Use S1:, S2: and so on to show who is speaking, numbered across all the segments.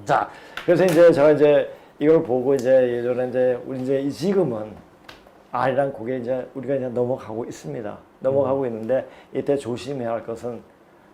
S1: 자, 그래서 이제 제가 이제 이걸 보고 이제 예전에 이제 우리 이제 지금은 알이란 곡에 이제 우리가 이제 넘어가고 있습니다. 넘어가고 있는데 이때 조심해야 할 것은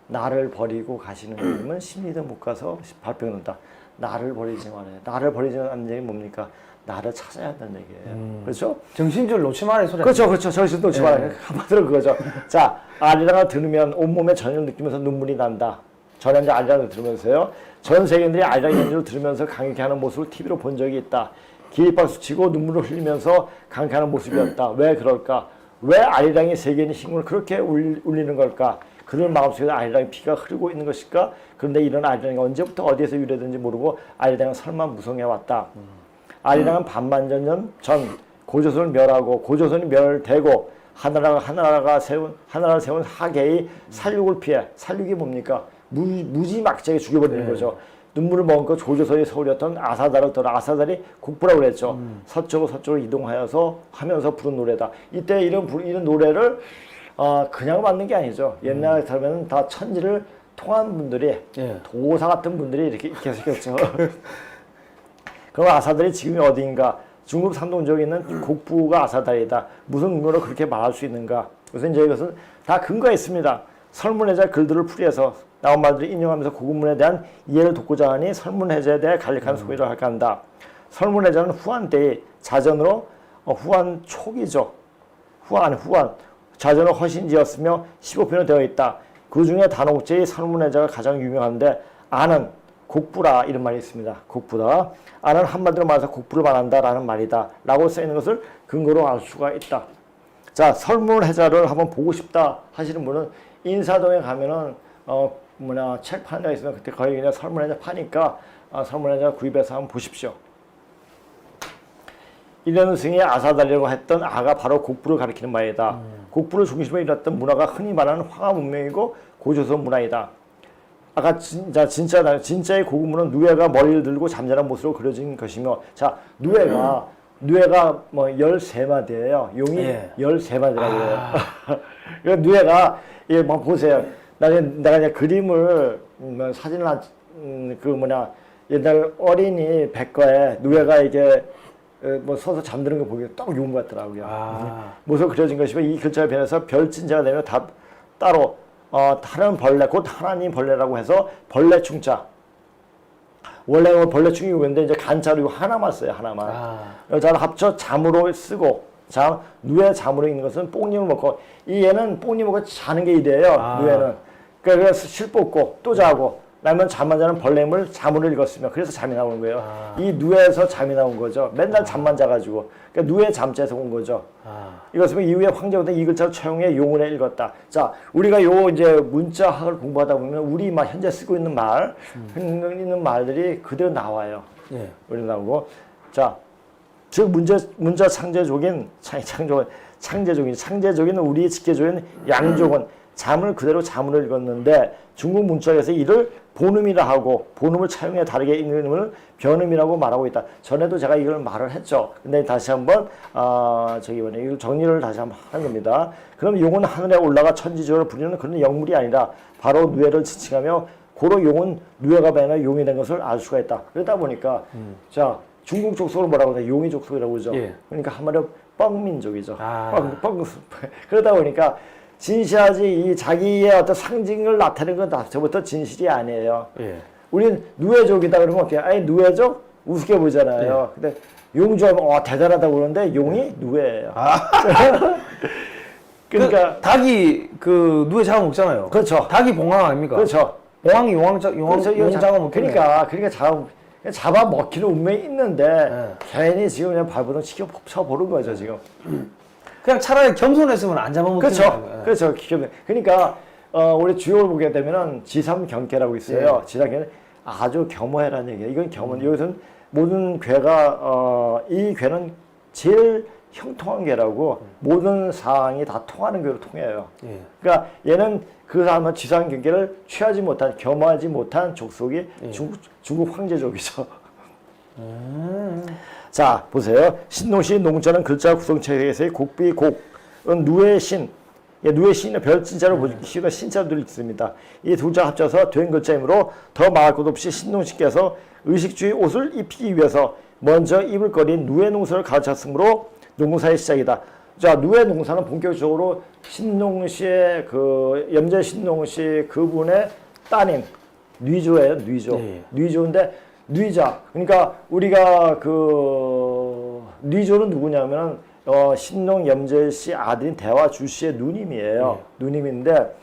S1: 나를 버리고 가시는 분은 심리도 못 가서 발표한다. 나를 버리지 말아요. 나를 버리지 않는 얘기 뭡니까? 나를 찾아야 한다는 얘기예요. 그렇죠?
S2: 정신줄 놓지 말아요, 소리.
S1: 그렇죠, 그렇죠. 정신 놓지 말아요. 한마디로 그거죠. 자, 아리랑을 들으면 온몸에 전율을 느끼면서 눈물이 난다. 저는 이제 아리랑을 들으면서요. 전 세계인들이 아리랑 연주를 들으면서 강력히 하는 모습을 TV로 본 적이 있다. 기립박수 치고 눈물을 흘리면서 강력하는 모습이었다. 왜 그럴까? 왜 아리랑이 세계인의 힘을 그렇게 울리는 걸까? 그들 마음속에 아리랑의 피가 흐르고 있는 것일까? 그런데 이런 아리랑이 언제부터 어디에서 유래된지 모르고 아리랑은 설마 무성해왔다. 아리랑은 반만년 전 고조선을 멸하고 고조선이 멸되고 하나라가 세운 하계의 살육을 피해 살육이 뭡니까? 무지막지하게 죽여버리는 거죠. 눈물을 머금고 고조선이 서울이었던 아사다를 떠나 아사달이 국부라고 그랬죠. 서쪽으로 이동하여서 하면서 부른 노래다. 이때 이런 노래를 그냥 만든 게 아니죠. 옛날에 들으면 다 천지를 통한 분들이 도사 같은 분들이 이렇게 계속했죠. 그럼 아사달이 지금이 어디인가? 중국 산동 지역에 있는 곡부가 아사달이다. 무슨 의미로 그렇게 말할 수 있는가? 그래서 이제 이것은 다 근거가 있습니다. 설문해자 글들을 풀이해서 나온 말들을 인용하면서 고군문에 대한 이해를 돕고자 하니 설문해자에 대해 간략한 소개를 할까 한다. 설문해자는 후한 때의 자전으로 후한 초기죠. 후한 자전으로 허신지었으며 15편으로 되어 있다. 그 중에 단옥제의 설문해자가 가장 유명한데 아는 곡부라 이런 말이 있습니다. 곡부다. 아는 한마디로 말해서 곡부를 말한다라는 말이다. 라고 써있는 것을 근거로 알 수가 있다. 자, 설문해자를 한번 보고 싶다 하시는 분은 인사동에 가면은 책 파는 데가 있으면 그때 거기 그냥 설문해자 파니까 설문해자 구입해서 한번 보십시오. 이런 승의 아사달이라고 했던 아가 바로 곡부를 가리키는 말이다. 곡부를 중심으로 이뤘던 문화가 흔히 말하는 황하 문명이고 고조선 문화이다. 아까 진짜의 고군문은 누에가 머리를 들고 잠자는 모습으로 그려진 것이며, 자, 누에가 뭐 13마디예요. 용이 13마디라고 해요. 그러니까 누에가 뭐 보세요. 내가 이제 그림을 사진을 옛날 어린이 백과에 누에가 이게 뭐 서서 잠드는 거 보기 딱 용 같더라고요. 모습 그려진 것이고 이 글자를 변해서 별진자가 되면 다 따로 다른 벌레, 곧 하나님 벌레라고 해서 벌레충자. 원래 벌레충이 이건데 이제 간자로 하나만 써요, 하나만. 여자를 합쳐 잠으로 쓰고, 누에 잠으로 있는 것은 뽕님을 먹고, 이 얘는 뽕님 먹고 자는 게 이래요, 누에는. 그래서 실 뽑고 또 자고, 라면 잠만 자는 벌레임을 잠으로 읽었으며, 그래서 잠이 나오는 거예요. 이 누에에서 잠이 나온 거죠. 맨날 잠만 자가지고. 그러니까 누에 잠자에서 온 거죠. 이것은 이후에 황제부터 이 글자를 처용해 용운에 읽었다. 자, 우리가 요 이제 문자학을 공부하다 보면 우리 막 현재 쓰고 있는 있는 말들이 그대로 나와요. 그대로 나오고. 자, 즉 문자 창제적인 우리의 직계적인 양족은 잠을 그대로 잠으로 읽었는데 중국 문자에서 이를 본음이라 하고 본음을 차용해 다르게 읽는 이름을 변음이라고 말하고 있다. 전에도 제가 이걸 말을 했죠. 근데 다시 한번 이걸 정리를 다시 한번 하는 겁니다. 그럼 용은 하늘에 올라가 천지적으로 부리는 그런 영물이 아니라 바로 누에를 지칭하며 고로 용은 누에가 아니라 용이 된 것을 알 수가 있다. 그러다 보니까 자, 중국 족속을 뭐라고 하냐? 용이 족속이라고 그러죠. 그러니까 한마디로 뻥민족이죠. 그러다 보니까 진실하지 이 자기의 어떤 상징을 나타내는 건 자체부터 진실이 아니에요. 우린 누에족이다 그러면 어때요? 아니 누에족 우습게 보잖아요. 근데 용족 대단하다고 그러는데 용이 누에예요.
S2: 그러니까 닭이 그 누에 잡아먹잖아요.
S1: 그렇죠.
S2: 닭이 봉황 아닙니까?
S1: 그렇죠.
S2: 봉황이 용 잡아먹겠네.
S1: 그러니까 잡아먹히는 운명이 있는데 괜히 지금 그냥 발버둥 쳐보는 거죠 지금.
S2: 그냥 차라리 겸손했으면 안 잡아먹겠네.
S1: 그렇죠. 그러니까 우리 주역을 보게 되면은 지삼경계라고 있어요. 지삼경계는 아주 겸허해라는 얘기예요. 이건 겸허. 여기서는 모든 괴가 이 괴는 제일 형통한 괴라고 모든 사항이 다 통하는 괴로 통해요. 그러니까 얘는 그 사람은 지삼경계를 취하지 못한 겸허하지 못한 족속이 중국 황제족이죠. 자, 보세요. 신농시 농자는 글자 구성체에서의 곡비 곡은 누의 신, 누의 신의 별진자로 보기 쉬운 신자들이 있습니다. 이 두 자 합쳐서 된 글자이므로 더 말할 것 없이 신농씨께서 의식주의 옷을 입히기 위해서 먼저 입을 거린 누의 농사를 가르쳤으므로 농사의 시작이다. 자, 누의 농사는 본격적으로 신농씨의 그 염제 신농씨 그분의 따님 뉘조예요, 뉘조.
S2: 네.
S1: 뉘조인데 뉘자. 그러니까 우리가 그 뉘조는 누구냐면은 신농 염제 씨 아들인 대화주 씨의 누님이에요. 누님인데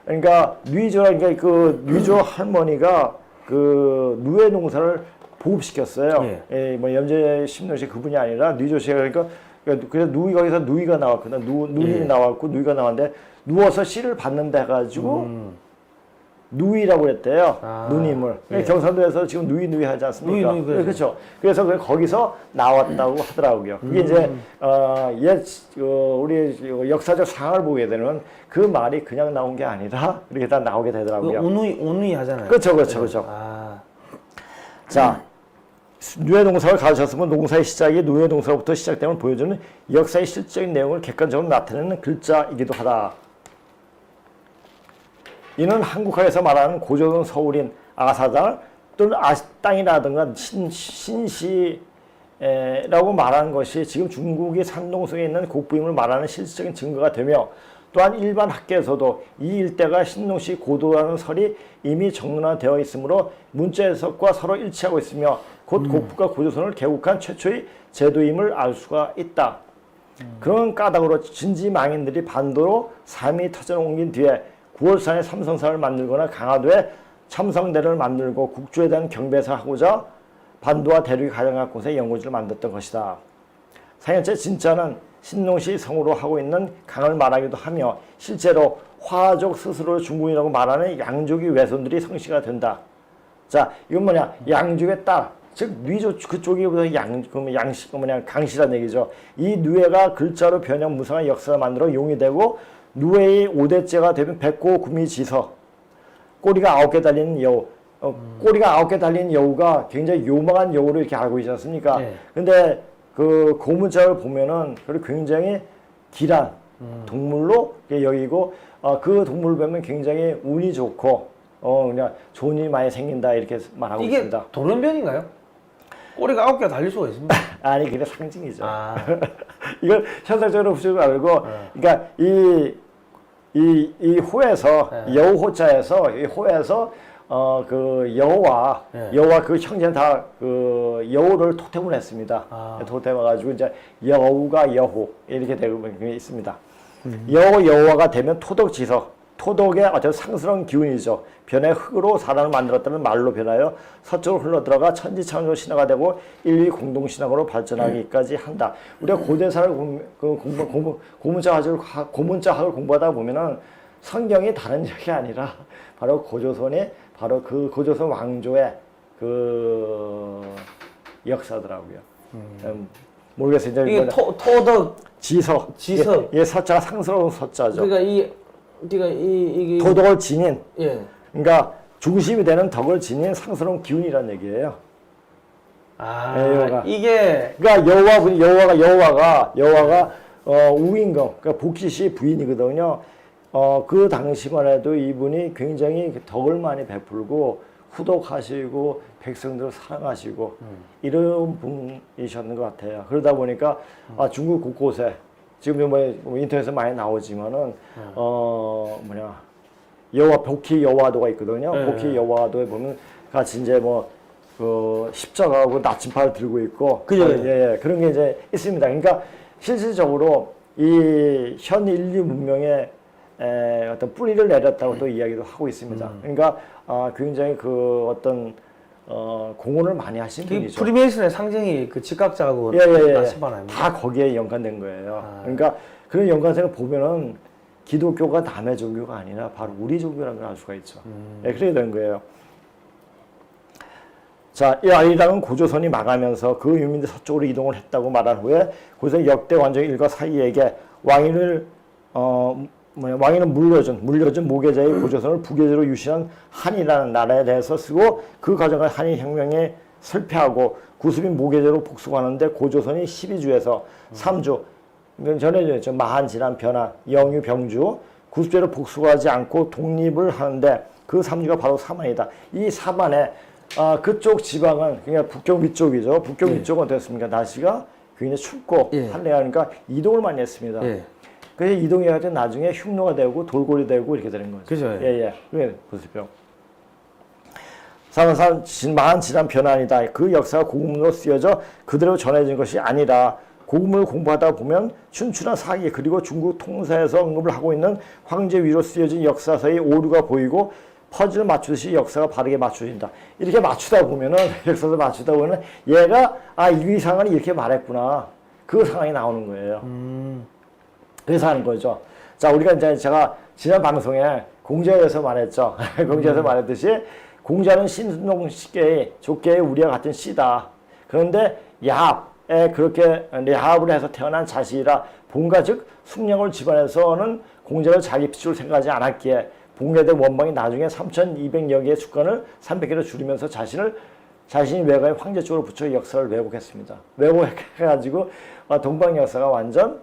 S1: 그러니까 그러니까 그 뉘조 할머니가 그 누의 농사를 보급시켰어요. 예, 뭐 염제 신농 씨 그분이 아니라 뉘조 씨가 그래서 누이 거기서 누이가 나왔거든. 누님이 나왔고 누이가 나왔는데 누워서 씨를 받는다 해가지고 누이라고 그랬대요. 누님을. 경상도에서 지금 누이 하지 않습니까?
S2: 누이,
S1: 그렇죠. 그래서 거기서 나왔다고 하더라고요. 그게 이제 우리 역사적 상황을 보게 되면 그 말이 그냥 나온 게 아니라 이렇게 다 나오게 되더라고요.
S2: 오누이 하잖아요.
S1: 그렇죠. 자, 누의 농사를 가르쳤으면 농사의 시작이 누의 농사로부터 시작됨을 보여주는 역사의 실적인 내용을 객관적으로 나타내는 글자이기도 하다. 이는 한국화에서 말하는 고조선 서울인 아사장 또는 아시땅이라든가 신시라고 말하는 것이 지금 중국이 산동성에 있는 곡부임을 말하는 실질적인 증거가 되며 또한 일반 학계에서도 이 일대가 신농시 고도라는 설이 이미 정론화되어 있으므로 문자 해석과 서로 일치하고 있으며 곧 곡부가 고조선을 개국한 최초의 제도임을 알 수가 있다. 그런 까닭으로 진지망인들이 반도로 삶이 터전을 옮긴 뒤에 9월산에 삼성사를 만들거나 강화도에 첨성대를 만들고 국조에 대한 경배사를 하고자 반도와 대륙이 가장 가까운 곳에 연고지를 만들었던 것이다. 사연체 진짜는 신농시 성으로 하고 있는 강을 말하기도 하며 실제로 화족 스스로 중국이라고 말하는 양족의 외손들이 성씨가 된다. 자, 이건 뭐냐? 양족의 딸. 즉 뉘조 그쪽이 강씨란 얘기죠. 이 누에가 글자로 변형 무성한 역사를 만들어 용이 되고 누에의 5대째가 되면 백고 구미지서 꼬리가 9개 달린 여우. 꼬리가 9개 달린 여우가 굉장히 요망한 여우로 이렇게 알고 있지 않습니까? 근데 그 고문자를 보면은 굉장히 길한 동물로 여기고 그 동물을 보면 굉장히 운이 좋고 그냥 좋은 일이 많이 생긴다 이렇게 말하고 있습니다.
S2: 이게 돌연변인가요? 꼬리가 9개가 달릴 수가 있습니다.
S1: 아니 그게 상징이죠. 이걸 현상적으로 보시지 말고 그러니까 이 호에서 여우호자에서 이 호에서 그 여우와 그 형제는 다 그 여우를 토템을 했습니다. 토템을 가지고 이제 여우가 여호 이렇게 되고 있습니다. 여우화가 되면 토덕지서 토덕의 어떤 상스러운 기운이죠. 변해 흙으로 사람을 만들었다는 말로 변하여 서쪽으로 흘러들어가 천지창조 신화가 되고 인류 공동신학으로 발전하기까지 한다. 우리가 고대사를 고문자학을 공부하다 보면은 성경이 다른 적이 아니라 바로 고조선의 바로 그 고조선 왕조의 그 역사더라고요. 모르겠어요.
S2: 이게 토덕
S1: 지서. 예, 서자가 상스러운 서자죠.
S2: 그러니까 이게
S1: 토덕을 지닌.
S2: 예.
S1: 그러니까 중심이 되는 덕을 지닌 상스러운 기운이라는 얘기예요.
S2: 이게
S1: 그러니까 여호와가 우임금, 그러니까 복지시 부인이거든요. 그 당시만 해도 이분이 굉장히 덕을 많이 베풀고 후덕하시고 백성들을 사랑하시고 이런 분이셨는 것 같아요. 그러다 보니까 중국 곳곳에 지금 뭐 인터넷에 많이 나오지만은 여호와 복희 여호와도가 있거든요. 복희 여호와도에 보면 같이 이제 뭐 그 십자가하고 나침판을 들고 있고 그런 게 이제 있습니다. 그러니까 실질적으로 이 현 인류 문명의 어떤 뿌리를 내렸다고 또 이야기도 하고 있습니다. 그러니까 굉장히 그 어떤 공헌을 많이 하신 분이죠.
S2: 프리메이슨의 상징이 그 직각자하고 나침반 아닙니까?
S1: 다 거기에 연관된 거예요. 그러니까 그런 연관성을 보면은 기독교가 남의 종교가 아니라 바로 우리 종교라는 걸 알 수가 있죠. 그렇게 된 거예요. 자, 이 아리랑은 고조선이 망하면서 그 유민들 서쪽으로 이동을 했다고 말한 후에 고조선 역대 왕정 일과 사이에게 왕위는 물려준 모계자의 고조선을 부계제로 유신한 한이라는 나라에 대해서 쓰고 그 과정을 한일 혁명에 설패하고 구수빈 모계제로 복수하는데 고조선이 12주에서 3주 이건 전해졌죠. 마한, 질환, 변화, 영유, 병주, 구습제로 복수하지 않고 독립을 하는데 그 삼주가 바로 사만이다. 이 사만에 그쪽 지방은 그냥 북경 위쪽이죠. 북경 위쪽은 어떻습니까? 날씨가 굉장히 춥고 한랭하니까 이동을 많이 했습니다. 그래서 이동해야 돼 나중에 흉노가 되고 돌고래 되고 이렇게 되는 거죠.
S2: 그죠.
S1: 예. 그게 보십시오. 사만산 마한 질환 변환이다. 그 역사가 고금으로 쓰여져 그대로 전해진 것이 아니라 고금을 공부하다 보면 춘추나 사기 그리고 중국 통사에서 언급을 하고 있는 황제 위로 쓰여진 역사서의 오류가 보이고 퍼즐을 맞추듯이 역사가 바르게 맞춰진다. 이렇게 맞추다 보면은 역사를 맞추다 보면은 얘가 이 상황이 이렇게 말했구나. 그 상황이 나오는 거예요. 그래서 하는 거죠. 자, 우리가 이제 제가 지난 방송에 공자에 대해서 말했죠. 공자에서 말했듯이 공자는 신동 시계의 족계의 우리와 같은 씨다. 그런데 야합에 그렇게 야합을 해서 태어난 자식이라 본가 즉 숙령을 집안에서는 공자를 자기 피축을 생각하지 않았기에 봉래된 원방이 나중에 3,200여 개의 주권을 300개로 줄이면서 자신이 외가의 황제 쪽으로 붙여 역사를 왜곡했습니다. 왜곡해가지고 동방 역사가 완전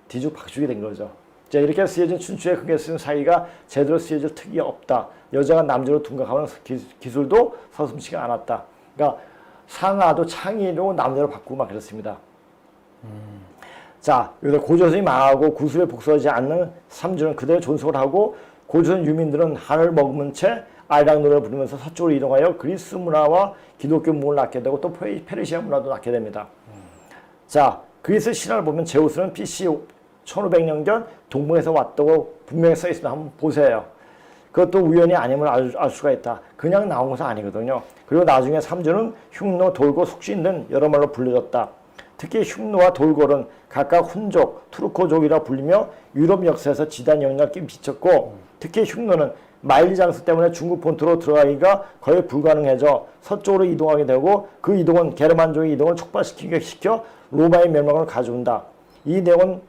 S1: 뒤죽박죽이 된 거죠. 자, 이렇게 쓰여진 춘추의 크게 쓰인 사기가 제대로 쓰여질 특이 없다. 여자가 남자로 둔각하는 기술도 서슴지가 않았다. 그러니까 상하도 창의로 남자로 바꾸고 막 그렇습니다. 자, 여기서 고조선이 망하고 구술에 복수하지 않는 삼주는 그대로 존속을 하고 고조선 유민들은 한을 머금은 채 아이랑 노래를 부르면서 서쪽으로 이동하여 그리스 문화와 기독교 문화를 낳게 되고 또 페르시아 문화도 낳게 됩니다. 자, 그리스 신화를 보면 제우스는 BC 1500년 동방에서 왔다고 분명히 써 있습니다. 한번 보세요. 그것도 우연이 아님을 알 수가 있다. 그냥 나온 것은 아니거든요. 그리고 나중에 삼주는 흉노, 돌고, 숙신 등 여러 말로 불려졌다. 특히 흉노와 돌골은 각각 훈족, 투르코족이라 불리며 유럽 역사에서 지단 영향을 미쳤고 특히 흉노는 마일 장수 때문에 중국 본토로 들어가기가 거의 불가능해져 서쪽으로 이동하게 되고 그 이동은 게르만족의 이동을 촉발시켜 로마의 멸망을 가져온다. 이 내용은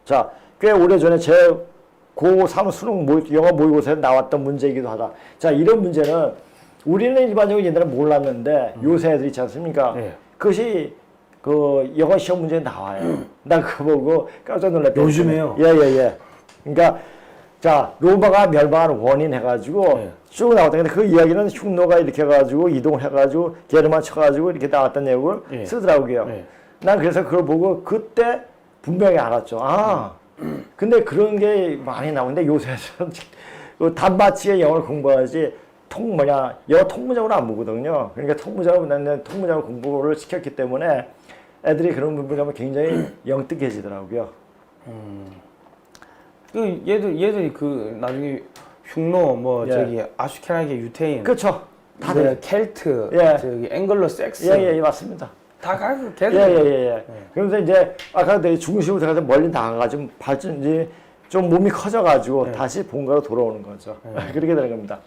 S1: 자, 꽤 오래전에 제 고3 수능 영어 모의고사에 나왔던 문제이기도 하다. 자, 이런 문제는 우리는 일반적으로 옛날에 몰랐는데 요새 애들 있지 않습니까? 그것이 그 영어 시험 문제에 나와요. 나 그거 보고 깜짝 놀랐다.
S2: 요즘에요?
S1: 예. 그러니까 자, 로마가 멸망하는 원인 해가지고 쭉 나왔다. 근데 그 이야기는 흉노가 이렇게 해가지고 이동을 해가지고 게르만 쳐가지고 이렇게 나왔던 내용을 쓰더라고요. 난 그래서 그걸 보고 그때 분명히 알았죠. 근데 그런 게 많이 나오는데 요새는 단마치의 영어를 공부하지 영어 통문장으로 안 보거든요. 그러니까 통문장으로 공부를 시켰기 때문에 애들이 그런 부분을 하면 굉장히 영특해지더라고요.
S2: 얘들이 그 나중에 흉노 저기 아슈케나게 유태인
S1: 그렇죠.
S2: 다들 켈트 저기 앵글로 섹스
S1: 예, 맞습니다.
S2: 다 가고 걔들
S1: 예. 그러면서 이제 아까 내가 중심으로 들어가서 멀리 나가가지고 발전이 좀 몸이 커져가지고 다시 본가로 돌아오는 거죠. 그렇게 되는 겁니다.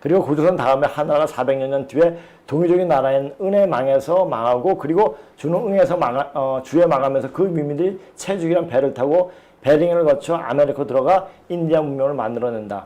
S1: 그리고 고조선 다음에 한나라가 400년 뒤에 동유적인 나라인 은에 망해서 망하고 그리고 주는 응에서 주에 망하면서 그 민민들이 체죽이란 배를 타고 베링을 거쳐 아메리카 들어가 인디안 문명을 만들어낸다.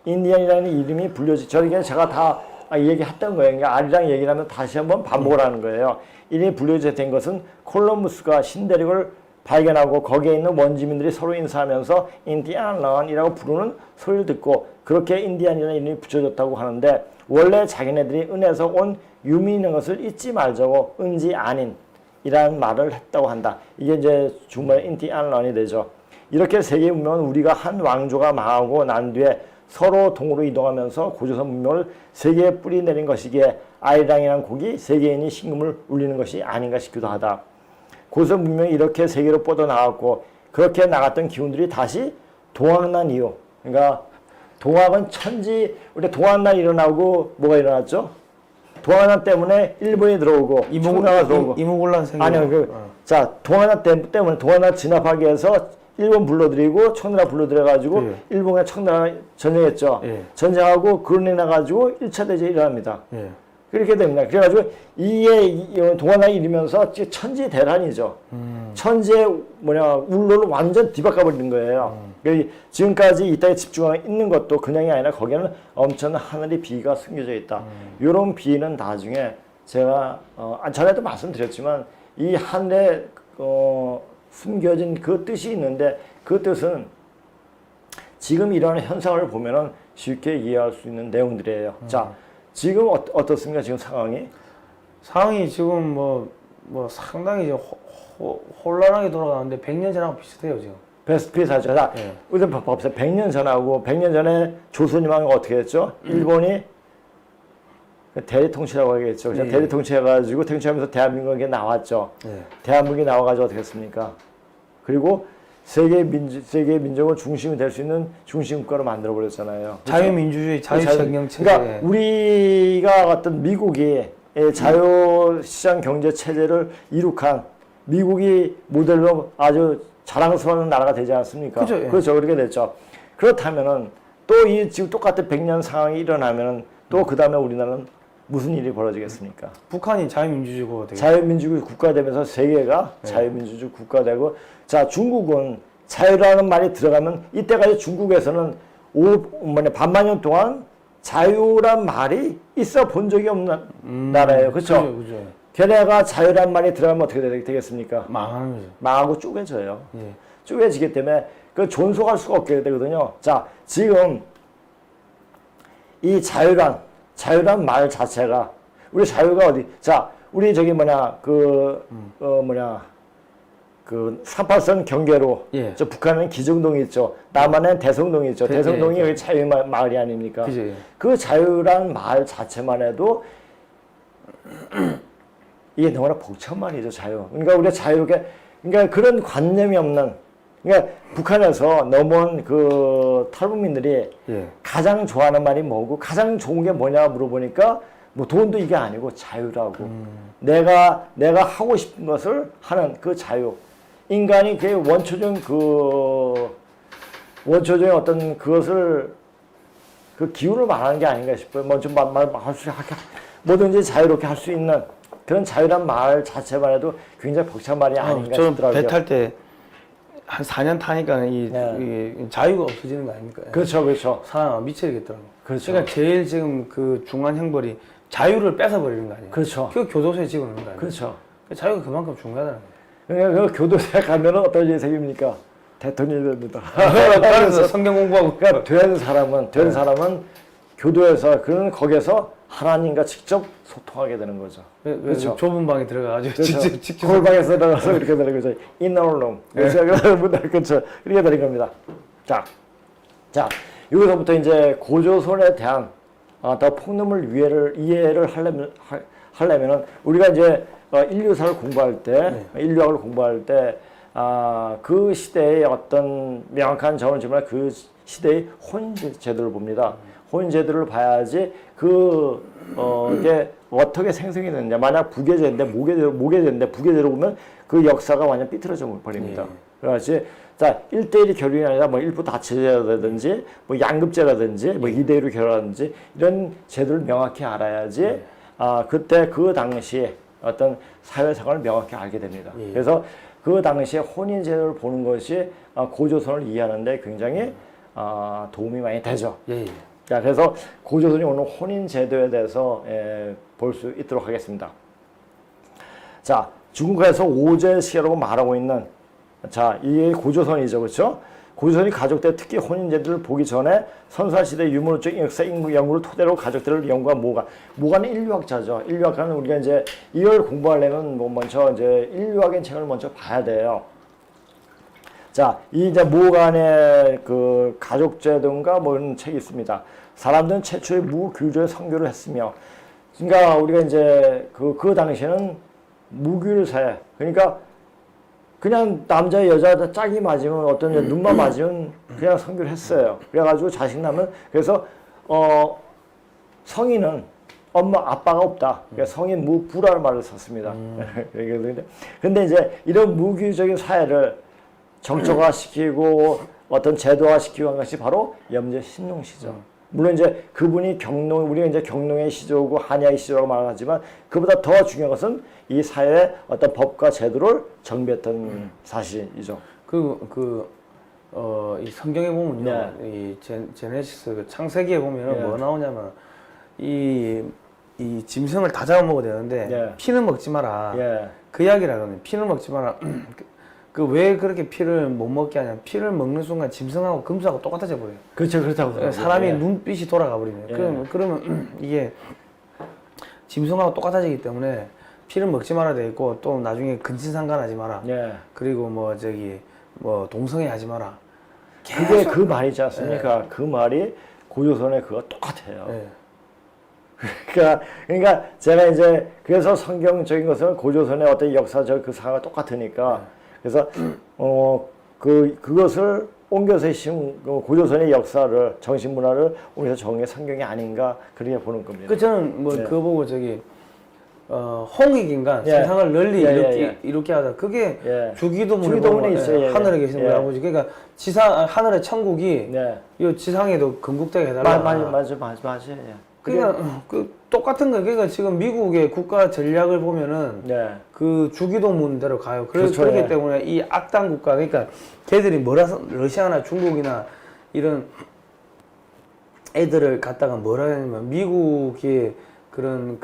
S1: 인디안이라는 이름이 저게 제가 다 얘기했던 거예요. 그러니까 아리랑 얘기를 하면 다시 한번 반복을 하는 거예요. 이름이 불려지게 된 것은 콜럼부스가 신대륙을 발견하고 거기에 있는 원주민들이 서로 인사하면서 인디안런이라고 부르는 소리를 듣고 그렇게 인디안이라는 이름이 붙여졌다고 하는데 원래 자기네들이 은에서 온 유민인 것을 잊지 말자고 은지 아닌이라는 말을 했다고 한다. 이게 이제 중국말 인디안런이 되죠. 이렇게 세계 문명은 우리가 한 왕조가 망하고 난 뒤에 서로 동으로 이동하면서 고조선 문명을 세계에 뿌리 내린 것이기에 아리랑이라는 곡이 세계인이 신금을 울리는 것이 아닌가 싶기도 하다. 고조선 문명이 이렇게 세계로 뻗어나갔고 그렇게 나갔던 기운들이 다시 동학난 이후 그러니까 동학은 우리 동학난 일어나고 뭐가 일어났죠? 동학난 때문에 일본이 들어오고 청나라가 들어오고
S2: 이모곤란 생겨.
S1: 아니요. 자, 동학난 때문에 동학난 진압하기 위해서 일본 불러들이고 청나라 불러들여가지고 일본과 청나라 전쟁했죠. 전쟁하고 그런 애 나가지고 1차 대전이 일어납니다. 그렇게 됩니다. 그래가지고 이게 동아나이 이르면서 천지대란이죠. 천지의 울로를 완전 뒤바꿔버리는 거예요. 지금까지 이 땅에 집중하고 있는 것도 그냥이 아니라 거기에는 엄청난 하늘의 비가 숨겨져 있다. 이런 비는 나중에 제가 전에도 말씀드렸지만 이 하늘에 숨겨진 그 뜻이 있는데 그 뜻은 지금 일어나는 현상을 보면은 쉽게 이해할 수 있는 내용들이에요. 자, 지금 어떻습니까? 지금 상황이?
S2: 상황이 지금 뭐 상당히 이제 혼란하게 돌아가는데 100년 전하고 비슷해요 지금.
S1: 비슷하죠. 자,
S2: 네.
S1: 우선 봅시다. 100년 전하고 100년 전에 조선이랑 어떻게 했죠? 일본이 대리통치라고 하겠죠.
S2: 네.
S1: 대리통치해가지고 통치하면서 대한민국이 나왔죠.
S2: 네.
S1: 대한민국이 나와가지고 어떻게 했습니까? 그리고 세계 민족의 중심이 될 수 있는 중심 국가로 만들어 버렸잖아요.
S2: 자유민주주의, 자유시장경제.
S1: 그러니까 우리가 어떤 미국이 자유시장 경제 체제를 이룩한 미국이 모델로 아주 자랑스러운 나라가 되지 않습니까?
S2: 그죠, 예.
S1: 그렇죠. 그렇게 됐죠. 그렇다면은 또 이 지금 똑같은 100년 상황이 일어나면은 또 그 다음에 우리나라는 무슨 일이 벌어지겠습니까?
S2: 북한이 자유민주주의가 되겠죠.
S1: 자유민주주의 국가 되면서 세계가 자유민주주의 국가 되고, 자, 중국은 자유라는 말이 들어가면 이때까지 중국에서는 반만 년 동안 자유란 말이 있어 본 적이 없는 나라예요. 그렇죠?
S2: 그죠.
S1: 걔네가 자유란 말이 들어가면 어떻게 되겠습니까?
S2: 망하는 거죠.
S1: 망하고 쪼개져요.
S2: 예.
S1: 쪼개지기 때문에 그 존속할 수가 없게 되거든요. 자, 지금 이 자유란 말 자체가 우리 자유가 어디? 자, 우리 저기 그 38선 경계로
S2: 예.
S1: 저 북한은 기정동이 있죠. 남한은 대성동이 있죠. 대성동이
S2: 예.
S1: 여기 자유 마을이 아닙니까?
S2: 그죠. 예.
S1: 그 자유란 말 자체만 해도 이게 너무나 복잡한 말이죠, 자유. 그러니까 우리가 자유롭게, 그러니까 그런 관념이 없는, 그러니까 북한에서 넘어온 그 탈북민들이
S2: 예.
S1: 가장 좋아하는 말이 뭐고 가장 좋은 게 뭐냐 물어보니까 뭐 돈도 이게 아니고 자유라고. 내가 하고 싶은 것을 하는 그 자유. 인간이 그 원초적인 어떤 그것을 그 기운을 말하는 게 아닌가 싶어요. 먼저 뭐든지 자유롭게 할 수 있는 그런 자유란 말 자체만 해도 굉장히 복잡한 말이 아닌가 싶더라고요.
S2: 배 탈 때 한 4년 타니까 이 자유가 없어지는 거 아닙니까?
S1: 그렇죠, 그렇죠.
S2: 사람 미쳐야겠더라고.
S1: 그렇죠.
S2: 그러니까 제일 지금 그 중요한 형벌이 자유를 뺏어버리는 거 아니에요?
S1: 그렇죠.
S2: 그 교도소에 집어넣는 거 아니에요?
S1: 그렇죠.
S2: 자유가 그만큼 중요하다는 거예요.
S1: 그러니까 그 교도소에 가면은 어떤 일이 생깁니까? 대통령이 됩니다.
S2: 그래서 성경 공부하고.
S1: 그러니까 된 사람은 교도에서 거기서 하나님과 직접 소통하게 되는 거죠.
S2: 그렇죠. 좁은 방에 들어가가지고
S1: 그렇죠.
S2: 직접
S1: 골방에서 들어가서 그렇게 되는 거죠. inner room. 그렇죠. 그렇죠. 이렇게 되는 겁니다. 자, 여기서부터 이제 고조선에 대한 더 폭넓은 이해를 하려면은 우리가 이제 인류사를 공부할 때, 인류학을 공부할 때, 그 시대의 어떤 명확한 점을 지만 그 시대의 혼인제도를 봅니다. 혼인제도를 봐야지 이게 어떻게 생성이 됐느냐. 만약 부계제인데 모계제인데 부계제로 보면 그 역사가 완전 삐뚤어져 버립니다. 그렇지. 자, 1대1이 결혼이 아니라 뭐 일부 다체제라든지 뭐 양급제라든지 뭐 2대1로 결혼하든지 이런 제도를 명확히 알아야지 그때 그 당시에 어떤 사회상을 명확히 알게 됩니다. 그래서 그 당시에 혼인제도를 보는 것이 고조선을 이해하는데 굉장히 도움이 많이 되죠. 자, 그래서 고조선이 오늘 혼인제도에 대해서 볼 수 있도록 하겠습니다. 자, 중국에서 오제시라고 말하고 있는, 자, 이게 고조선이죠. 그렇죠? 고조선이 가족들 특히 혼인제도를 보기 전에 선사시대 유물적 역사 연구를 토대로 가족들을 연구한 모가는 인류학자죠. 인류학자는 우리가 이제 이걸 공부하려면 먼저 이제 인류학의 책을 먼저 봐야 돼요. 자, 이 이제 모간의 그 가족제도인가 뭐 이런 책이 있습니다. 사람들은 최초의 무교조의 선교를 했으며, 그러니까 우리가 이제 그 당시에는 무교를 사회, 그러니까 그냥 남자 여자 짝이 맞으면 어떤 눈만 맞으면 그냥 선교를 했어요. 그래가지고 자식 낳으면 그래서 성인은 엄마 아빠가 없다. 그래서 성인 무부라는 말을 썼습니다. 근데 이제 이런 무교적인 사회를 정적화시키고 어떤 제도화시키고 한 것이 바로 염제 신농시죠. 물론 이제 그분이 우리가 이제 경농의 시조고 한야의 시조라고 말하지만 그보다 더 중요한 것은 이 사회의 어떤 법과 제도를 정비했던 사실이죠.
S2: 이 성경에 보면요, 이 제네시스 창세기에 보면 뭐 나오냐면 이 짐승을 다 잡아먹어야 되는데
S1: 예.
S2: 피는 먹지 마라.
S1: 예.
S2: 그 이야기라거든요. 피는 먹지 마라. 그 왜 그렇게 피를 못 먹게 하냐? 피를 먹는 순간 짐승하고 금수하고 똑같아져 버려요.
S1: 그렇죠, 그렇다고.
S2: 사람이
S1: 예.
S2: 눈빛이 돌아가 버리면.
S1: 예.
S2: 그러면 이게 짐승하고 똑같아지기 때문에 피를 먹지 말아야 돼 있고 또 나중에 근친상간하지 마라.
S1: 예.
S2: 그리고 뭐 저기 뭐 동성애 하지 마라.
S1: 그게 그 말이지 않습니까? 그 말이 고조선의 그거 똑같아요.
S2: 예.
S1: 그러니까 제가 이제 그래서 성경적인 것은 고조선의 어떤 역사적 그 상황과 똑같으니까 그래서 그것을 옮겨서 고조선의 역사를 정신 문화를 옮겨서 정의 성경이 아닌가 그렇게 보는 겁니다.
S2: 그 저는 뭐
S1: 네.
S2: 그거 보고 저기 홍익인간
S1: 예.
S2: 세상을 널리
S1: 예,
S2: 이렇게
S1: 예.
S2: 이렇게 하다 그게
S1: 예.
S2: 주기도문에
S1: 주기도문에
S2: 보면,
S1: 있어요. 예,
S2: 하늘에
S1: 예.
S2: 계시는
S1: 예.
S2: 우리 아버지 그러니까 하늘의 천국이
S1: 네.
S2: 이 지상에도 건국되게 해달라.
S1: 맞아. 예.
S2: 그러니까 그 똑같은 거 그러니까 지금 미국의 국가 전략을 보면은
S1: 네.
S2: 그 주기도문대로 가요.
S1: 그렇죠,
S2: 그렇기
S1: 예.
S2: 때문에 이 악당 국가 그러니까 걔들이 러시아나 중국이나 이런 애들을 갖다가 뭐라 하냐면 미국의 그런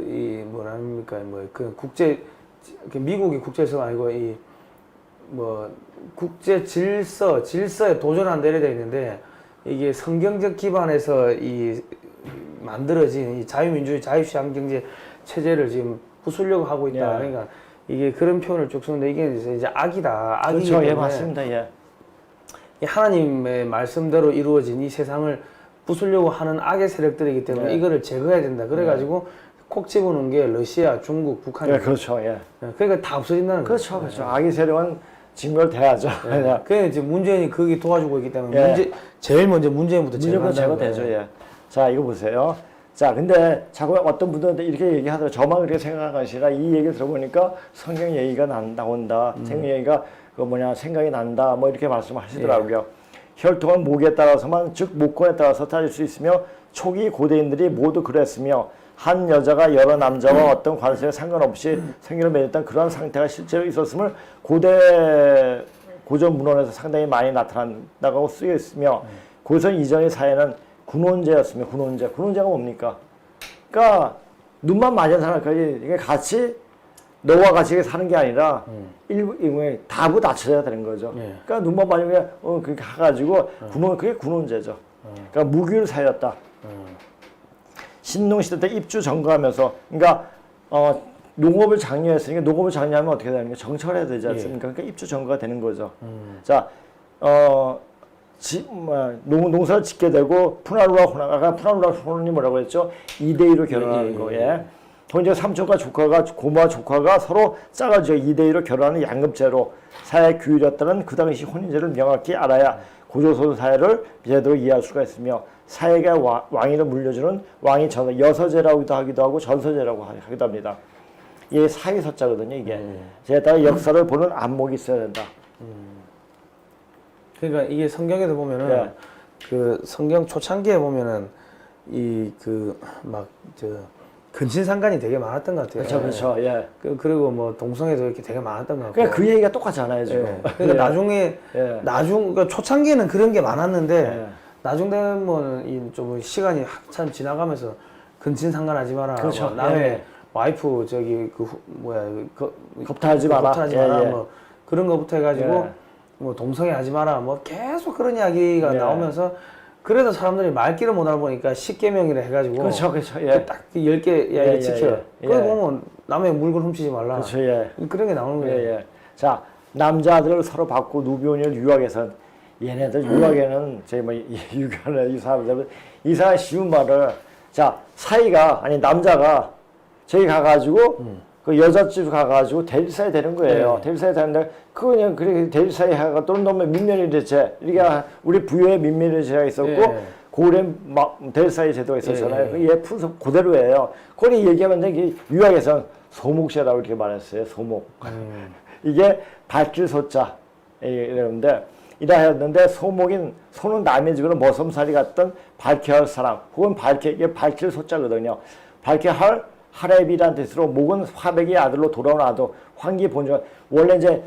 S2: 이 뭐랍니까 뭐 그 미국이 국제성 아니고 이 뭐 국제 질서에 도전한다 이래 돼 있는데 이게 성경적 기반에서 이 만들어진 이 자유민주주의 자유시장 경제 체제를 지금 부수려고 하고 있다.
S1: 예.
S2: 그러니까 이게 그런 표현을 쭉 쓰는데 이게 이제 악이다. 악이기
S1: 그렇죠. 예,
S2: 때문에
S1: 맞습니다. 예.
S2: 이 하나님의 말씀대로 이루어진 이 세상을 부수려고 하는 악의 세력들이기 때문에
S1: 네.
S2: 이거를 제거해야 된다. 그래가지고 콕 집어넣은 게 러시아, 중국, 북한이에요.
S1: 예, 그렇죠. 예.
S2: 그러니까 다 없어진다는 거예요.
S1: 그렇죠. 그렇죠. 악의 세력은 징벌돼야죠.
S2: 네. 그래서 이제 문재인이 거기 도와주고 있기 때문에
S1: 예.
S2: 제일 먼저 문재인부터
S1: 무조건
S2: 제거한다는
S1: 제거되죠.
S2: 거예요.
S1: 예. 자, 이거 보세요. 자, 근데 자꾸 어떤 분들한테 이렇게 얘기하더라고요. 저만 그렇게 생각한 것이 아니라 이 얘기를 들어보니까 성경 얘기가 나온다. 생명 얘기가 생각이 난다. 뭐 이렇게 말씀하시더라고요. 혈통은 목에 따라서만, 즉 목권에 따라서 따질 수 있으며 초기 고대인들이 모두 그랬으며 한 여자가 여러 남자와 어떤 관계에 상관없이 생일을 맺었던 그러한 상태가 실제로 있었음을 고전 문헌에서 상당히 많이 나타난다고 쓰여 있으며 고전 이전의 사회는 군혼제였으며 군혼제가 뭡니까? 그러니까 눈만 맞은 사람까지 이게 같이 너와 같이 사는 게 아니라 일부에 다부 낮춰져야 되는 거죠.
S2: 예.
S1: 그러니까 눈만 맞으면 그렇게 해가지고 그게 군혼제죠. 그러니까 무기를 사였다. 신농시대 때 입주 점거하면서 그러니까 농업을 장려했으니까 농업을 장려하면 어떻게 되는 게 정철해야 되지 않습니까? 그러니까 입주 점거가 되는 거죠. 자, 농사를 짓게 되고 푸나루와 호나니 뭐라고 했죠? 2대2로 결혼하는 거예요. 이제 삼촌과 고모와 조카가 서로 짝을 지어 2대2로 결혼하는 양급제로 사회 규율이었다는 그 당시 혼인제를 명확히 알아야 고조선 사회를 제대로 이해할 수가 있으며 사회가 왕위를 물려주는 왕위 여서제라고도 하기도 하고 전서제라고 하기도 합니다. 이게 사위서자거든요. 이게 제가 따라 역사를 보는 안목이 있어야 된다.
S2: 그러니까 이게 성경에도 보면은
S1: 예.
S2: 그 성경 초창기에 보면은 근친상간이 되게 많았던 것 같아요.
S1: 그렇죠. 예.
S2: 그리고 뭐 동성애도 이렇게 되게 많았던 것 같고.
S1: 그러니까 그 얘기가 똑같잖아요, 지금.
S2: 예. 그러니까 나중에
S1: 예.
S2: 그러니까 초창기에는 그런 게 많았는데
S1: 예.
S2: 나중 되면 좀 시간이 한참 지나가면서 근친상간하지 마라.
S1: 그렇죠.
S2: 뭐 남의
S1: 예.
S2: 와이프
S1: 겁탈하지 마라.
S2: 겁탈하지 마라.
S1: 예.
S2: 뭐 그런 거부터 해가지고
S1: 예.
S2: 뭐 동성애 하지 마라. 뭐 계속 그런 이야기가
S1: 예.
S2: 나오면서 그래도 사람들이 말귀를 못 알아보니까 10계명이라 해가지고
S1: 그렇죠. 예.
S2: 딱 10개 야
S1: 예,
S2: 이거 지켜.
S1: 예.
S2: 그거 보면 남의 물건 훔치지 말라.
S1: 그렇죠. 예.
S2: 그런 게 나오는 거예요.
S1: 예. 자, 남자들을 서로 받고 누비오니를 유학에선 얘네들 유학에는 저희 유교는 이 사람들 이상한 쉬운 말을 자 사이가 아니 남자가 저기 가가지고 그 여자집 가가지고 대리사에 되는 거예요.
S2: 네.
S1: 대리사에 되는데 그거 그냥 그렇게 대리사에 하가 또는 너무 민면일제체 이게 우리 부여에 민면일제가 있었고
S2: 예.
S1: 고래 대리사의 제도가 있었잖아요.
S2: 예.
S1: 얘 풍속 그대로예요. 거기 얘기하면 이게 유학에선 소목시라고 이렇게 말했어요. 소목. 이게 발길 소자 이러는데 이라 소목인 소는 남의 집으로 머슴살이 갔던 발케할 사람 혹은 이게 발길 소자거든요. 발케할 하렙이라는 뜻으로 목은 화백의 아들로 돌아온 아도 환기 본전 원래 이제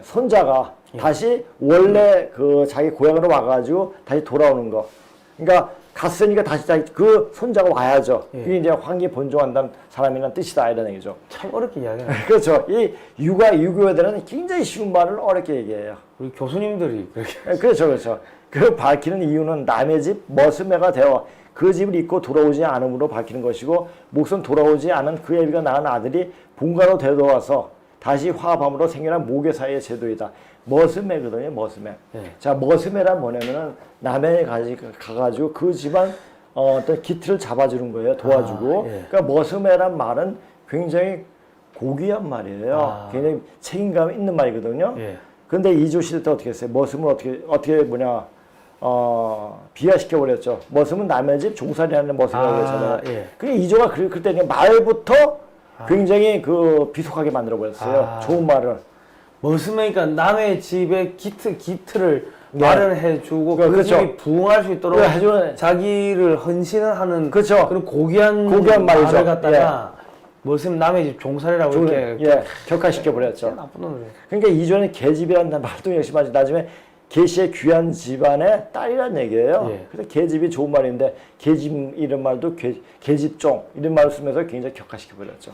S1: 손자가 다시 원래 자기 고향으로 와가지고 다시 돌아오는 거. 그러니까 갔으니까 다시 그 손자가 와야죠.
S2: 예.
S1: 이게 이제 황기 본종한다는 사람이란 뜻이다 이런 얘기죠.
S2: 참 어렵게 이야기하네.
S1: 그렇죠. 이 유교에 대한 굉장히 쉬운 말을 어렵게 얘기해요.
S2: 우리 교수님들이 그렇게.
S1: 그렇죠, 그렇죠. 그 밝히는 이유는 남의 집 머스매가 되어 그 집을 잊고 돌아오지 않음으로 밝히는 것이고 목선 돌아오지 않은 그 애비가 낳은 아들이 본가로 되돌아와서 다시 화합함으로 생겨난 모계 사이의 제도이다. 머스매거든요, 머스매.
S2: 예.
S1: 자, 머스매란 뭐냐면은 남의 가가지고 그 집안 어떤 기틀을 잡아주는 거예요, 도와주고.
S2: 예.
S1: 그러니까 머스매란 말은 굉장히 고귀한 말이에요. 굉장히 책임감 있는 말이거든요.
S2: 예.
S1: 근데 이조 시대 때 어떻게 했어요? 머슴을 어떻게 비하시켜 버렸죠. 머슴은 남의 집 종살이하는 머슴이라고 했잖아요.
S2: 예.
S1: 그게 이조가 그때 그냥 말부터 굉장히 비속하게 만들어 버렸어요. 좋은 말을.
S2: 머스매니까 남의 집에 기틀을
S1: 네.
S2: 마련해주고 그
S1: 그렇죠.
S2: 집이 부흥할 수 있도록
S1: 그래, 해주는-
S2: 자기를 헌신을 하는
S1: 그렇죠.
S2: 그런 고귀한
S1: 말이죠.
S2: 말을 갖다가 머슴 남의 집 종살이라고 이렇게
S1: 예, 격화시켜 버렸죠.
S2: 나쁜 놈들.
S1: 그러니까 이전에 계집이라는 말도 역시 나중에 계시의 귀한 집안의 딸이란 얘기예요.
S2: 예.
S1: 그래서 계집이 좋은 말인데 계집 이런 말도 계집종 이런 말을 쓰면서 굉장히 격화시켜 버렸죠.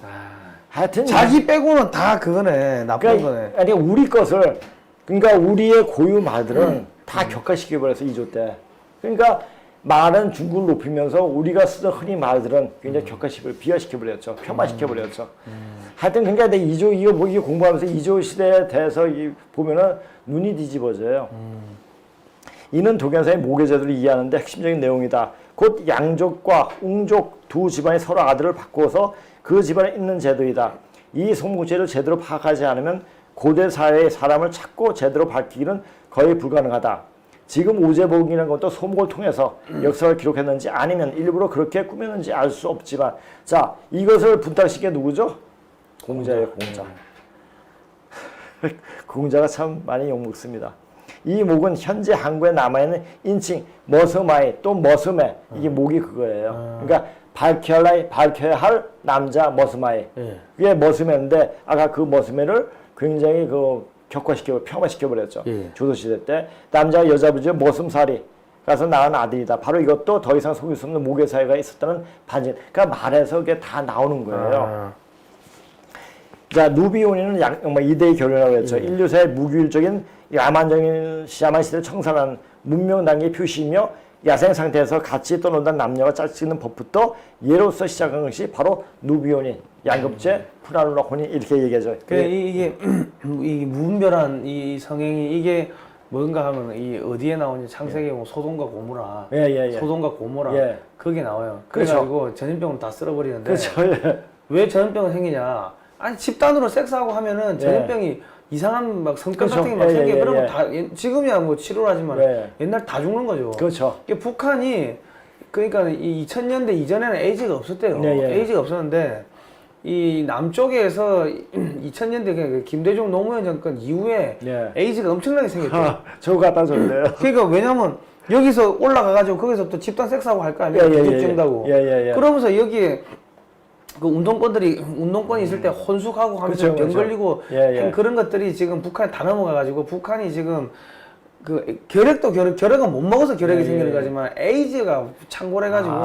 S1: 하여튼
S2: 자기 빼고는 다 그거네. 나쁜 거네.
S1: 아니 우리 것을 그러니까 우리의 고유 말들은 다 격화시켜 버려서 이조 때. 그러니까 말은 중국을 높이면서 우리가 쓰던 흔히 말들은 굉장히 격화시켜 비하시켜 버렸죠. 폄하시켜 버렸죠. 하여튼 그러니까 내 이조 이거 공부하면서 이조 시대에 대해서 보면은 눈이 뒤집어져요. 이는 도견사의 모계제도를 이해하는데 핵심적인 내용이다. 곧 양족과 웅족 두 집안이 서로 아들을 바꿔서 그 집안에 있는 제도이다. 이 성목제를 제대로 파악하지 않으면 고대 사회의 사람을 찾고 제대로 밝히기는 거의 불가능하다. 지금 오제복이라는 것도 소목을 통해서 역사를 기록했는지 아니면 일부러 그렇게 꾸몄는지 알 수 없지만 자 이것을 분탁시킨 게 누구죠? 공자예요. 공자. 공자가 참 많이 욕먹습니다. 이 목은 현재 한국에 남아있는 인칭 머스마이 또 머스매 이게 목이 그거예요. 그러니까 밝혀야 할 남자 머스마이 그게 머스매인데 아까 그 머스매를 굉장히 폄하시켜 버렸죠. 조선시대 때 남자가 여자 부지에 머슴살이 가서 낳은 아들이다. 바로 이것도 더 이상 속일 수 없는 모계 사회가 있었다는 반증. 그러니까 말에서 그게 다 나오는 거예요. 자, 누비온이는 이대의 결론이라고 했죠. 인류사의 무규율적인 야만 시대를 청산한 문명 단계의 표시이며 야생 상태에서 같이 떠놀던 남녀가 짝짓는 법부터 예로서 시작한 것이 바로 누비온인, 양급제, 프라룰라 혼인 이렇게 얘기하죠.
S2: 이게 이 무분별한 이 성행이 이게 뭔가 하면 이 어디에 나오는지 창세기 보면 소돔과 고모라, 소돔과 고모라 거기에 나와요. 그래가지고 전염병을 다 쓸어버리는데
S1: 그렇죠.
S2: 왜 전염병이 생기냐? 아니 집단으로 섹스하고 하면은 전염병이 이상한 막 성병 같은 게 막 생겨. 그러면 다 지금이야 뭐 치료를 하지만 옛날 다 죽는 거죠.
S1: 그렇죠.
S2: 북한이 그러니까 이 2000년대 이전에는 에이즈가 없었대요. 에이즈가 없었는데 이 남쪽에서 2000년대 김대중 노무현 정권 이후에 에이즈가 엄청나게 생겼대요.
S1: 저거 갖다 줬네요.
S2: 그러니까 왜냐면 여기서 올라가가지고 거기서 또 집단 섹스하고 할 거 아니에요. 기죽진다고. 그러면서 여기에 그 운동권이 있을 때 혼숙하고 하면서 병 걸리고 그런 것들이 지금 북한에 다 넘어가가지고 북한이 지금 그 결핵은 못 먹어서 결핵이 생기는 거지만 에이즈가 창궐해가지고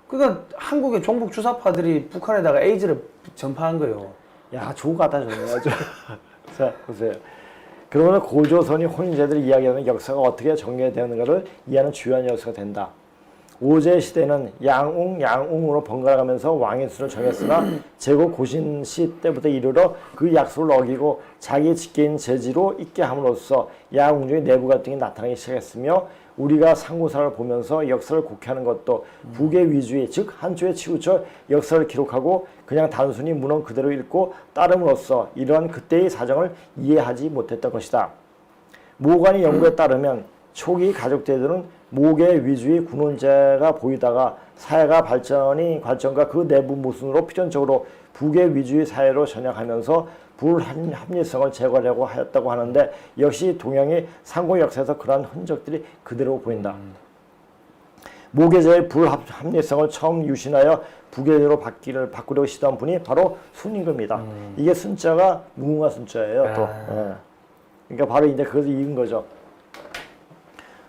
S2: 그러니까 한국의 종북 주사파들이 북한에다가 에이즈를 전파한 거예요.
S1: 야, 저거 갖다 줬네요. 자, 보세요. 그러면 고조선이 혼인제들을 이야기하는 역사가 어떻게 전개되는가를 이해하는 주요한 요소가 된다. 오제 시대는 양웅으로 번갈아가면서 왕의 수를 정했으나 제국 고신 시 때부터 이르러 그 약속을 어기고 자기 직계인 제지로 있게 함으로써 양웅중의 내부 갈등이 나타나기 시작했으며 우리가 상고사를 보면서 역사를 곡해하는 것도 북의 위주의 즉 한쪽에 치우쳐 역사를 기록하고 그냥 단순히 문헌 그대로 읽고 따름으로써 이러한 그때의 사정을 이해하지 못했던 것이다. 모관의 연구에 따르면 초기 가족대들은 모계 위주의 군혼제가 보이다가 사회가 발전과 그 내부 모순으로 필연적으로 북의 위주의 사회로 전향하면서 불합리성을 제거하려고 하였다고 하는데 역시 동양의 상고 역사에서 그러한 흔적들이 그대로 보인다. 모계제의 불합리성을 처음 유신하여 북계제로 바꾸려고 시도한 분이 바로 순임금이다. 이게 순자가 무궁화 순자예요. 또. 그러니까 바로 이제 그것을 이은 거죠.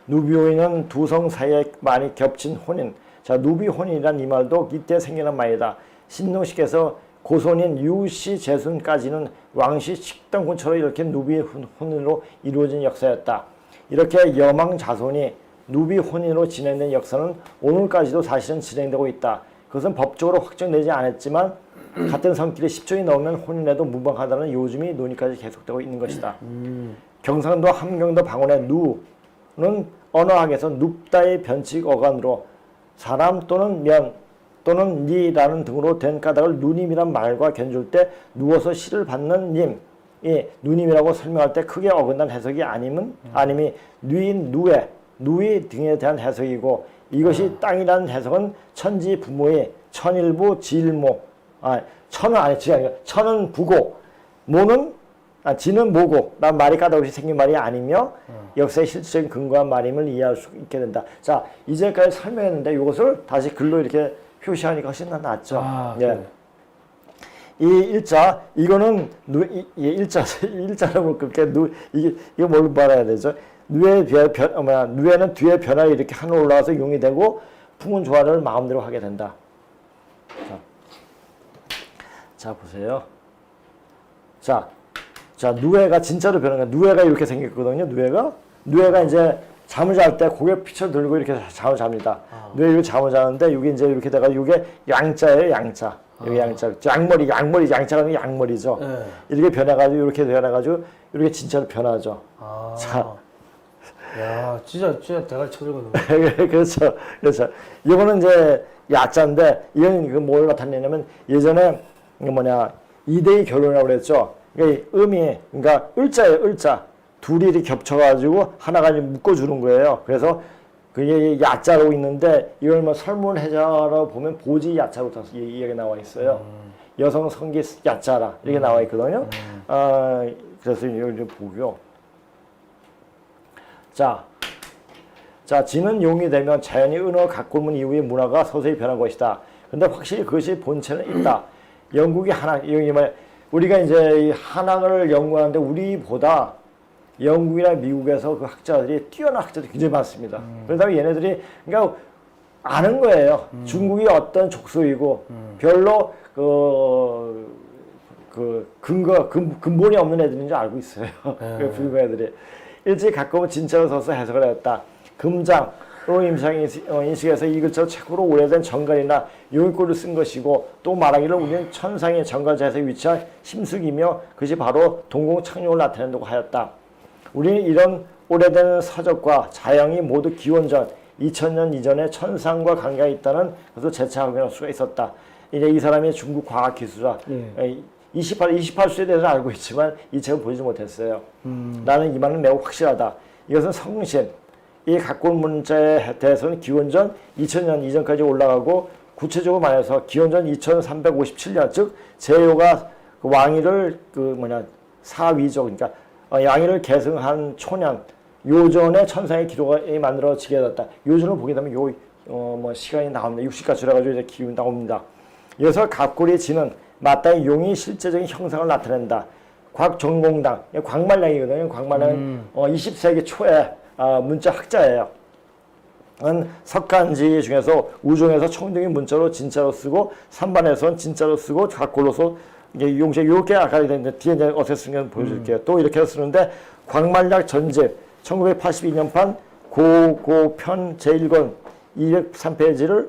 S1: 누비혼인은 두 성 사이에 많이 겹친 혼인. 자, 누비혼인이란 이 말도 이때 생겨난 말이다. 신동식에서 고손인 유씨 제순까지는 왕씨 식당군처럼 이렇게 누비혼인으로 이루어진 역사였다. 이렇게 여망 자손이 누비혼인으로 진행된 역사는 오늘까지도 사실은 진행되고 있다. 그것은 법적으로 확정되지 않았지만 같은 성끼리 10종이 넘으면 혼인해도 무방하다는 요즘이 논의까지 계속되고 있는 것이다. 경상도 함경도 방언의 누는 언어학에서 눕다의 변칙 어간으로 사람 또는 면 또는 니라는 등으로 된 까닭을 누님이란 말과 견줄 때 누워서 시를 받는 님이 누님이라고 설명할 때 크게 어긋난 해석이 아님이 뉘인 누이 등에 대한 해석이고 이것이 땅이라는 해석은 천지 부모의 천일부 지일모 천은 아니지 천은 부고 모는 지는 모고 난 말이 까다롭이 생긴 말이 아니며 역사의 실질적인 근거한 말임을 이해할 수 있게 된다. 자, 이제까지 설명했는데 이것을 다시 글로 이렇게 표시하니까 훨씬 더 낫죠.
S2: 그래.
S1: 이 일자 이거는 일자로 그렇게 이거 뭘로 말해야 되죠? 누에는 뒤에 변화를 이렇게 하늘 올라와서 용이 되고 풍운 조화를 마음대로 하게 된다. 자 보세요. 자, 누에가 진짜로 변한 거야. 누에가 이렇게 생겼거든요. 누에가 이제 잠을 잘 때 고개 피쳐 들고 이렇게 잠을 잡니다. 누에 이렇게 잠을 자는데 이게 이제 이렇게 돼가지고 이게 양자예요, 양자. 여기 양자. 양머리, 양자가 양머리죠.
S2: 네.
S1: 이렇게 변해가지고 이렇게 변해가지고 이렇게 진짜로 변하죠. 자.
S2: 야, 진짜 대가리 쳐들거든.
S1: 그렇죠. 이거는 이제 야자인데 이건 뭘 나타내냐면 예전에 이대희 결혼이라고 그랬죠. 그러니까 을자예요, 을자. 둘이 이렇게 겹쳐가지고 하나가 이제 묶어주는 거예요. 그래서 그게 야자로 있는데 이걸 뭐 설문해자라고 보면 보지 야자로 이야기 나와 있어요. 여성 성기 야자라 이렇게 나와 있거든요. 그래서 이걸 좀 보고요. 자, 지는 용이 되면 자연히 은어 각골문 이후의 문화가 서서히 변한 것이다. 근데 확실히 그것이 본체는 있다. 영국이 우리가 이제 이 한학을 연구하는데 우리보다 영국이나 미국에서 그 학자들이 뛰어난 학자들이 굉장히 많습니다. 그러다 얘네들이 그러니까 아는 거예요. 중국이 어떤 족속이고 별로 근본이 없는 애들인 줄 알고 있어요. 그 불교 애들이 일찍 가까운 진짜로 서서 해석을 했다. 금장으로 인식해서 이 글자로 최고로 오래된 정갈이나 용의꼴을 쓴 것이고 또 말하기를 우리는 천상의 정갈자에서 위치한 심숙이며 그것이 바로 동공창룡을 나타낸다고 하였다. 우리는 이런 오래된 서적과 자영이 모두 기원전 2000년 이전에 천상과 관계가 있다는 것을 재차 확인할 수가 있었다. 이제 이 사람이 중국 과학기술자 28수에 대해서 알고 있지만 이 책을 보지 못했어요. 나는 이 말은 매우 확실하다. 이것은 성신, 이 각골 문자에 대해서는 기원전 2000년 이전까지 올라가고 구체적으로 말해서 기원전 2357년 즉 제요가 그 왕위를 사위죠. 그러니까 양위를 계승한 초년 요전에 천상의 기록이 만들어지게 됐다. 요전을 보게 되면 시간이 나옵니다. 60가지라 가지고 이제 기운이 나옵니다. 이어서 각골이 지는 마땅히 용이 실제적인 형상을 나타낸다. 곽정공당, 광말량이거든요. 광말량은 20세기 초에 문자 학자예요. 석간지 중에서 우종에서 청동이 문자로 진짜로 쓰고 산반에서는 진짜로 쓰고 각골로서 용식 이렇게 아까 뒤에 어떻게 쓰는 보여줄게요. 또 이렇게 쓰는데 광말약 전집 1982년판 고고편 제1권 203페이지를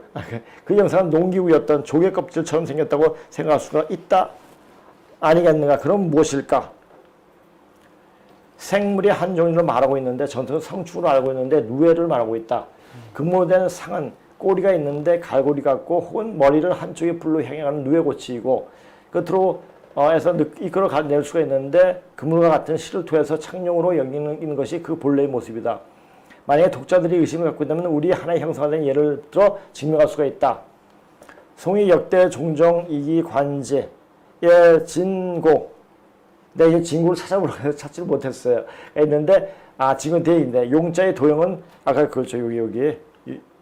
S1: 그 영상은 농기구였던 조개 껍질처럼 생겼다고 생각할 수가 있다. 아니겠는가? 그럼 무엇일까? 생물이 한 종류를 말하고 있는데 전투는 성축으로 알고 있는데 누에를 말하고 있다. 근모된 상은 꼬리가 있는데 갈고리 같고 혹은 머리를 한쪽에 불로 향해가는 누에고치이고 끝으로 에서 이끌어낼 수가 있는데 그물과 같은 실을 통해서 창룡으로 여기는 것이 그 본래의 모습이다. 만약에 독자들이 의심을 갖고 있다면 우리 하나의 형상화 된 예를 들어 증명할 수가 있다. 송이 역대 종종 이기 관제의 진고. 내가 이 진고를 찾아보려고 찾지를 못했어요. 있는데 지금 되어 있네. 용자의 도형은 아까 그렇죠.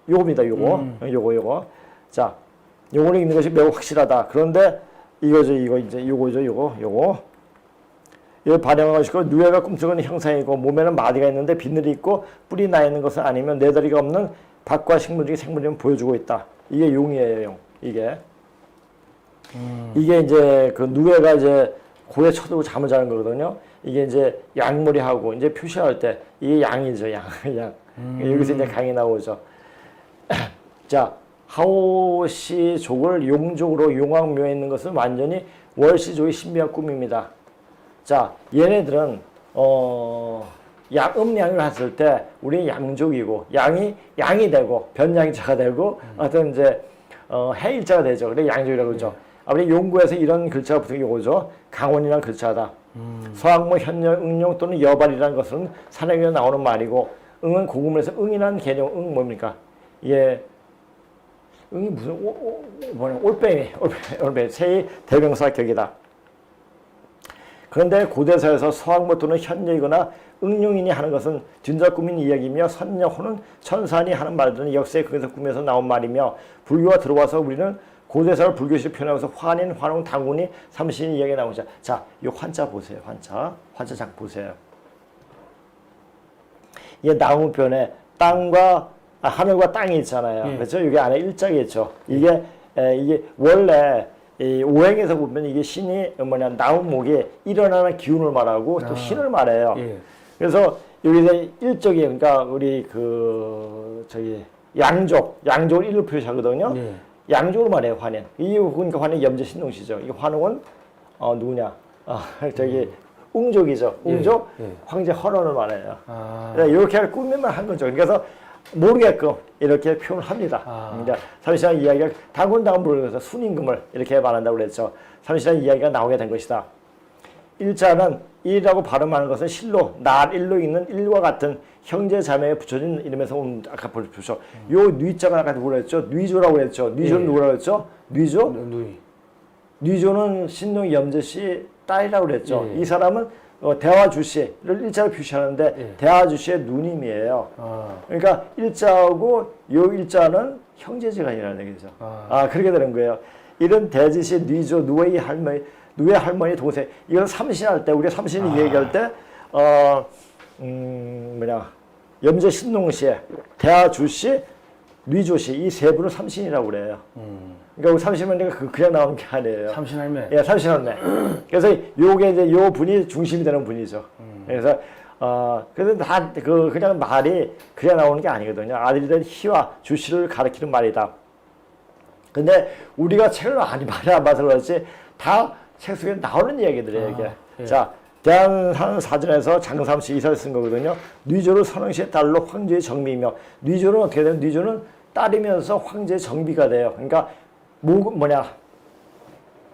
S1: 요겁니다. 요거. 자, 요거를 읽는 것이 매우 확실하다. 그런데 이거죠. 요거. 이 발현한 것이고 누에가 꿈쩍이는 형상이고 몸에는 마디가 있는데 비늘이 있고 뿔이 나 있는 것은 아니면 네 다리가 없는 박과 식물 중에 생물임을 보여주고 있다. 이게 용이에요, 용. 이게 이제 그 누에가 이제 고에 쳐들고 잠을 자는 거거든요. 이게 이제 양머리하고 이제 표시할 때 이게 양이죠, 양. 여기서 이제 강이 나오죠. 자, 하오시족을 용족으로 용왕묘에 있는 것은 완전히 월시족의 신비한 꿈입니다. 자, 얘네들은 음양을 했을 때 우리 양족이고 양이 되고 변양자가 되고 어떤 이제 해일자가 되죠. 그래 양족이라고 그러죠. 아무리 용구에서 이런 글자가 붙은 게 오죠. 강원이라는 글자다. 서학모, 현녀, 응용 또는 여발이라는 것은 산행에 나오는 말이고 응은 고구문에서 응이라는 개념, 응 뭡니까? 예, 응이 무슨 올빼미 새의 대명사 격이다. 그런데 고대사에서 서학모 또는 현녀이거나 응용인이 하는 것은 뒷자 꾸민 이야기이며 선녀호는 천산이 하는 말들은 역사의 그에서 꿈에서 나온 말이며 불교가 들어와서 우리는 고대사를 불교식 표현하면서 환인, 환웅, 당군이 삼신 이야기가 나오죠. 자, 이 환자 보세요. 환자장 보세요. 이게 나무편에 땅과 하늘과 땅이 있잖아요. 그렇죠? 여기 안에 일자겠죠. 이게 원래 이 오행에서 보면 이게 신이 나무목이 일어나는 기운을 말하고 또 신을 말해요. 그래서 여기서 일적이 그러니까 우리 양족을 일로 표시하거든요. 양족으로 말해요, 환인. 그러니까 환인 염제신동시죠. 이 환웅은 누구냐? 웅족이죠. 웅족 황제 헌원을 말해요. 이렇게 꾸미만 한 거죠. 그래서 모르게끔 이렇게 표현을 합니다. 그러니까 삼신한 이야기가 당군당은 모르겠어 순임금을 이렇게 말한다고 그랬죠. 삼신한 이야기가 나오게 된 것이다. 일자는 일이라고 발음하는 것은 실로 날일로 있는 일과 같은 형제 자매에 붙여진 이름에서 온 아까 보십시오. 요 뉘자가 아까 누구라 했죠? 뉘조라고 했죠. 뉘조는 누구라고 했죠? 뉘조? 뉘조는 신동 염제씨 딸이라고 그랬죠. 이 사람은 대화주씨를 일자로 표시하는데 대화주씨의 누님이에요. 그러니까 일자하고 요 일자는 형제지간이라는 얘기죠. 그렇게 되는 거예요. 이런 대지씨 뉘조 누에의 할머니 동생. 이건 삼신할 때 우리가 삼신 얘기할 때 염제 신동씨, 대화주씨, 뉘조씨 이 세 분을 삼신이라고 그래요. 그러니까 우리 삼신할매가 그냥 나오는 게 아니에요.
S2: 삼신할매.
S1: 예, 삼신할매. 그래서 요게 이제 요 분이 중심이 되는 분이죠. 그래서 그래서 다 그냥 말이 그냥 나오는 게 아니거든요. 아들이 된 희와 주씨를 가리키는 말이다. 근데 우리가 책을 많이 안 봐서 그렇지 다 책 속에 나오는 이야기들이에요, 이게. 자, 대한사전에서 장삼씨 이사를 쓴 거거든요. 뉘조를 선흥씨의 딸로 황제의 정비이며, 뉘조는 어떻게 되면 뉘조는 딸이면서 황제의 정비가 돼요. 그러니까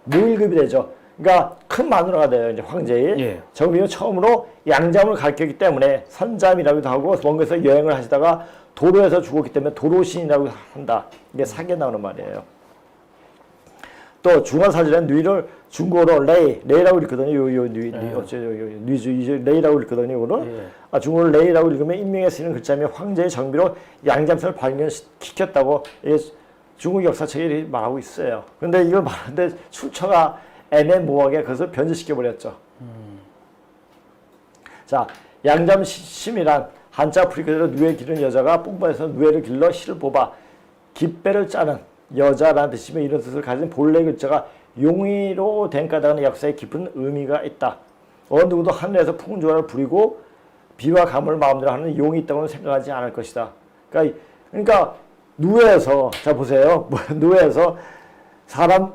S1: 무일급이 되죠. 그러니까 큰 마누라가 돼요, 이제 황제의. 정비는 처음으로 양잠을 가르쳤기 때문에 선잠이라고도 하고 먼 곳에서 여행을 하시다가 도로에서 죽었기 때문에 도로신이라고 한다. 이게 사기에 나오는 말이에요. 또 중화사전에 뉘를 중국어로 레이라고 읽거든요. 레이라고 읽거든요. 이거는 중국어로 레이라고 읽으면 인명에 쓰이는 글자며 황제의 정비로 양잠선을 발견시켰다고 중국 역사책이 말하고 있어요. 그런데 이걸 말하는데 출처가 애매모호하게 그것을 변질시켜 버렸죠. 자, 양잠심이란 한자 프리크대로 누에 기른 여자가 뽕바에서 누에를 길러 실을 뽑아 깃배를 짜는 여자라는 뜻이며 이런 뜻을 가진 본래 글자가 용의로 된 까닭은 역사에 깊은 의미가 있다. 어느 누구도 하늘에서 풍조화를 부리고 비와 가물을 마음대로 하는 용이 있다고는 생각하지 않을 것이다. 그러니까 누에에서 자 보세요. 누에에서 사람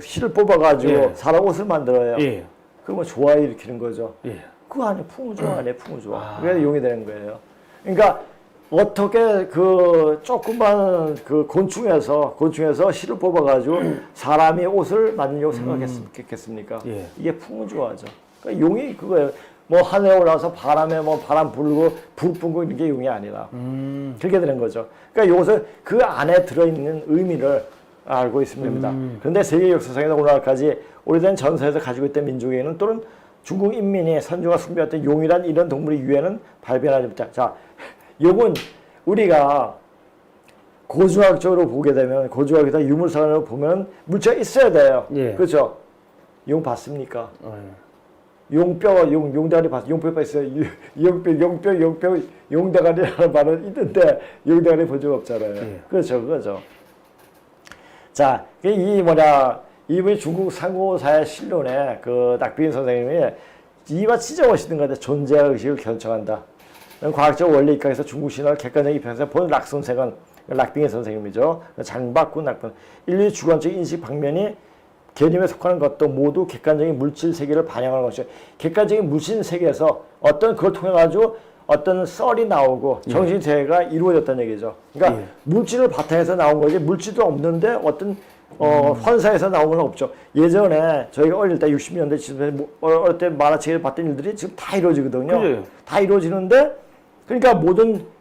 S1: 실을 뽑아가지고 사람 옷을 만들어요. 그러면 조화 일으키는 거죠. 그거 아니에요. 풍조화 아니에요. 풍조화. 그래서 용이 되는 거예요. 그러니까 어떻게 조그만 곤충에서 실을 뽑아가지고 사람이 옷을 만들려고 생각했겠습니까? 이게 풍조화죠. 그러니까 용이 그거예요. 하늘에 올라와서 바람에 바람 불고 불 뿜고 이런 게 용이 아니라 그렇게 되는 거죠. 그러니까 이것은 그 안에 들어있는 의미를 알고 있습니다. 그런데 세계 역사상에서 오늘날까지 오래된 전서에서 가지고 있던 민족에게는 또는 중국 인민이 선조가 숭배했던 용이란 이런 동물의 유해는 발견하지 못했다. 자, 요건 우리가 고주학적으로 보게 되면 고주학이다 유물상으로 보면 물체가 있어야 돼요. 그렇죠? 용 봤습니까? 용대가리 봤어. 용뼈 있어요. 용뼈, 용대가리라는 말은 있는데 용대가리 본 적 없잖아요.
S2: 예.
S1: 그렇죠. 자, 이분이 중국 상고사의 실론에 그 낙빈 선생님이 이마 진짜 멋있는 것 같아. 존재와 의식을 견성한다. 과학적 원리 입각에서 중국 신화를 객관적인 입장에서 본 락 선생은 락빙의 선생님이죠. 장박군 낙빈. 인류의 주관적인 인식 방면이 개념에 속하는 것도 모두 객관적인 물질 세계를 반영하는 것이죠. 객관적인 물질 세계에서 어떤 그걸 통해 가지고 어떤 썰이 나오고 정신 세계가 이루어졌다는 얘기죠. 그러니까 물질을 바탕에서 나온 거지 물질도 없는데 어떤 환사에서 나온 건 없죠. 예전에 저희가 어릴 때 60년대 지금 어릴 때 만화책에 봤던 일들이 지금 다 이루어지거든요.
S2: 그래요.
S1: 다 이루어지는데 그러니까 모든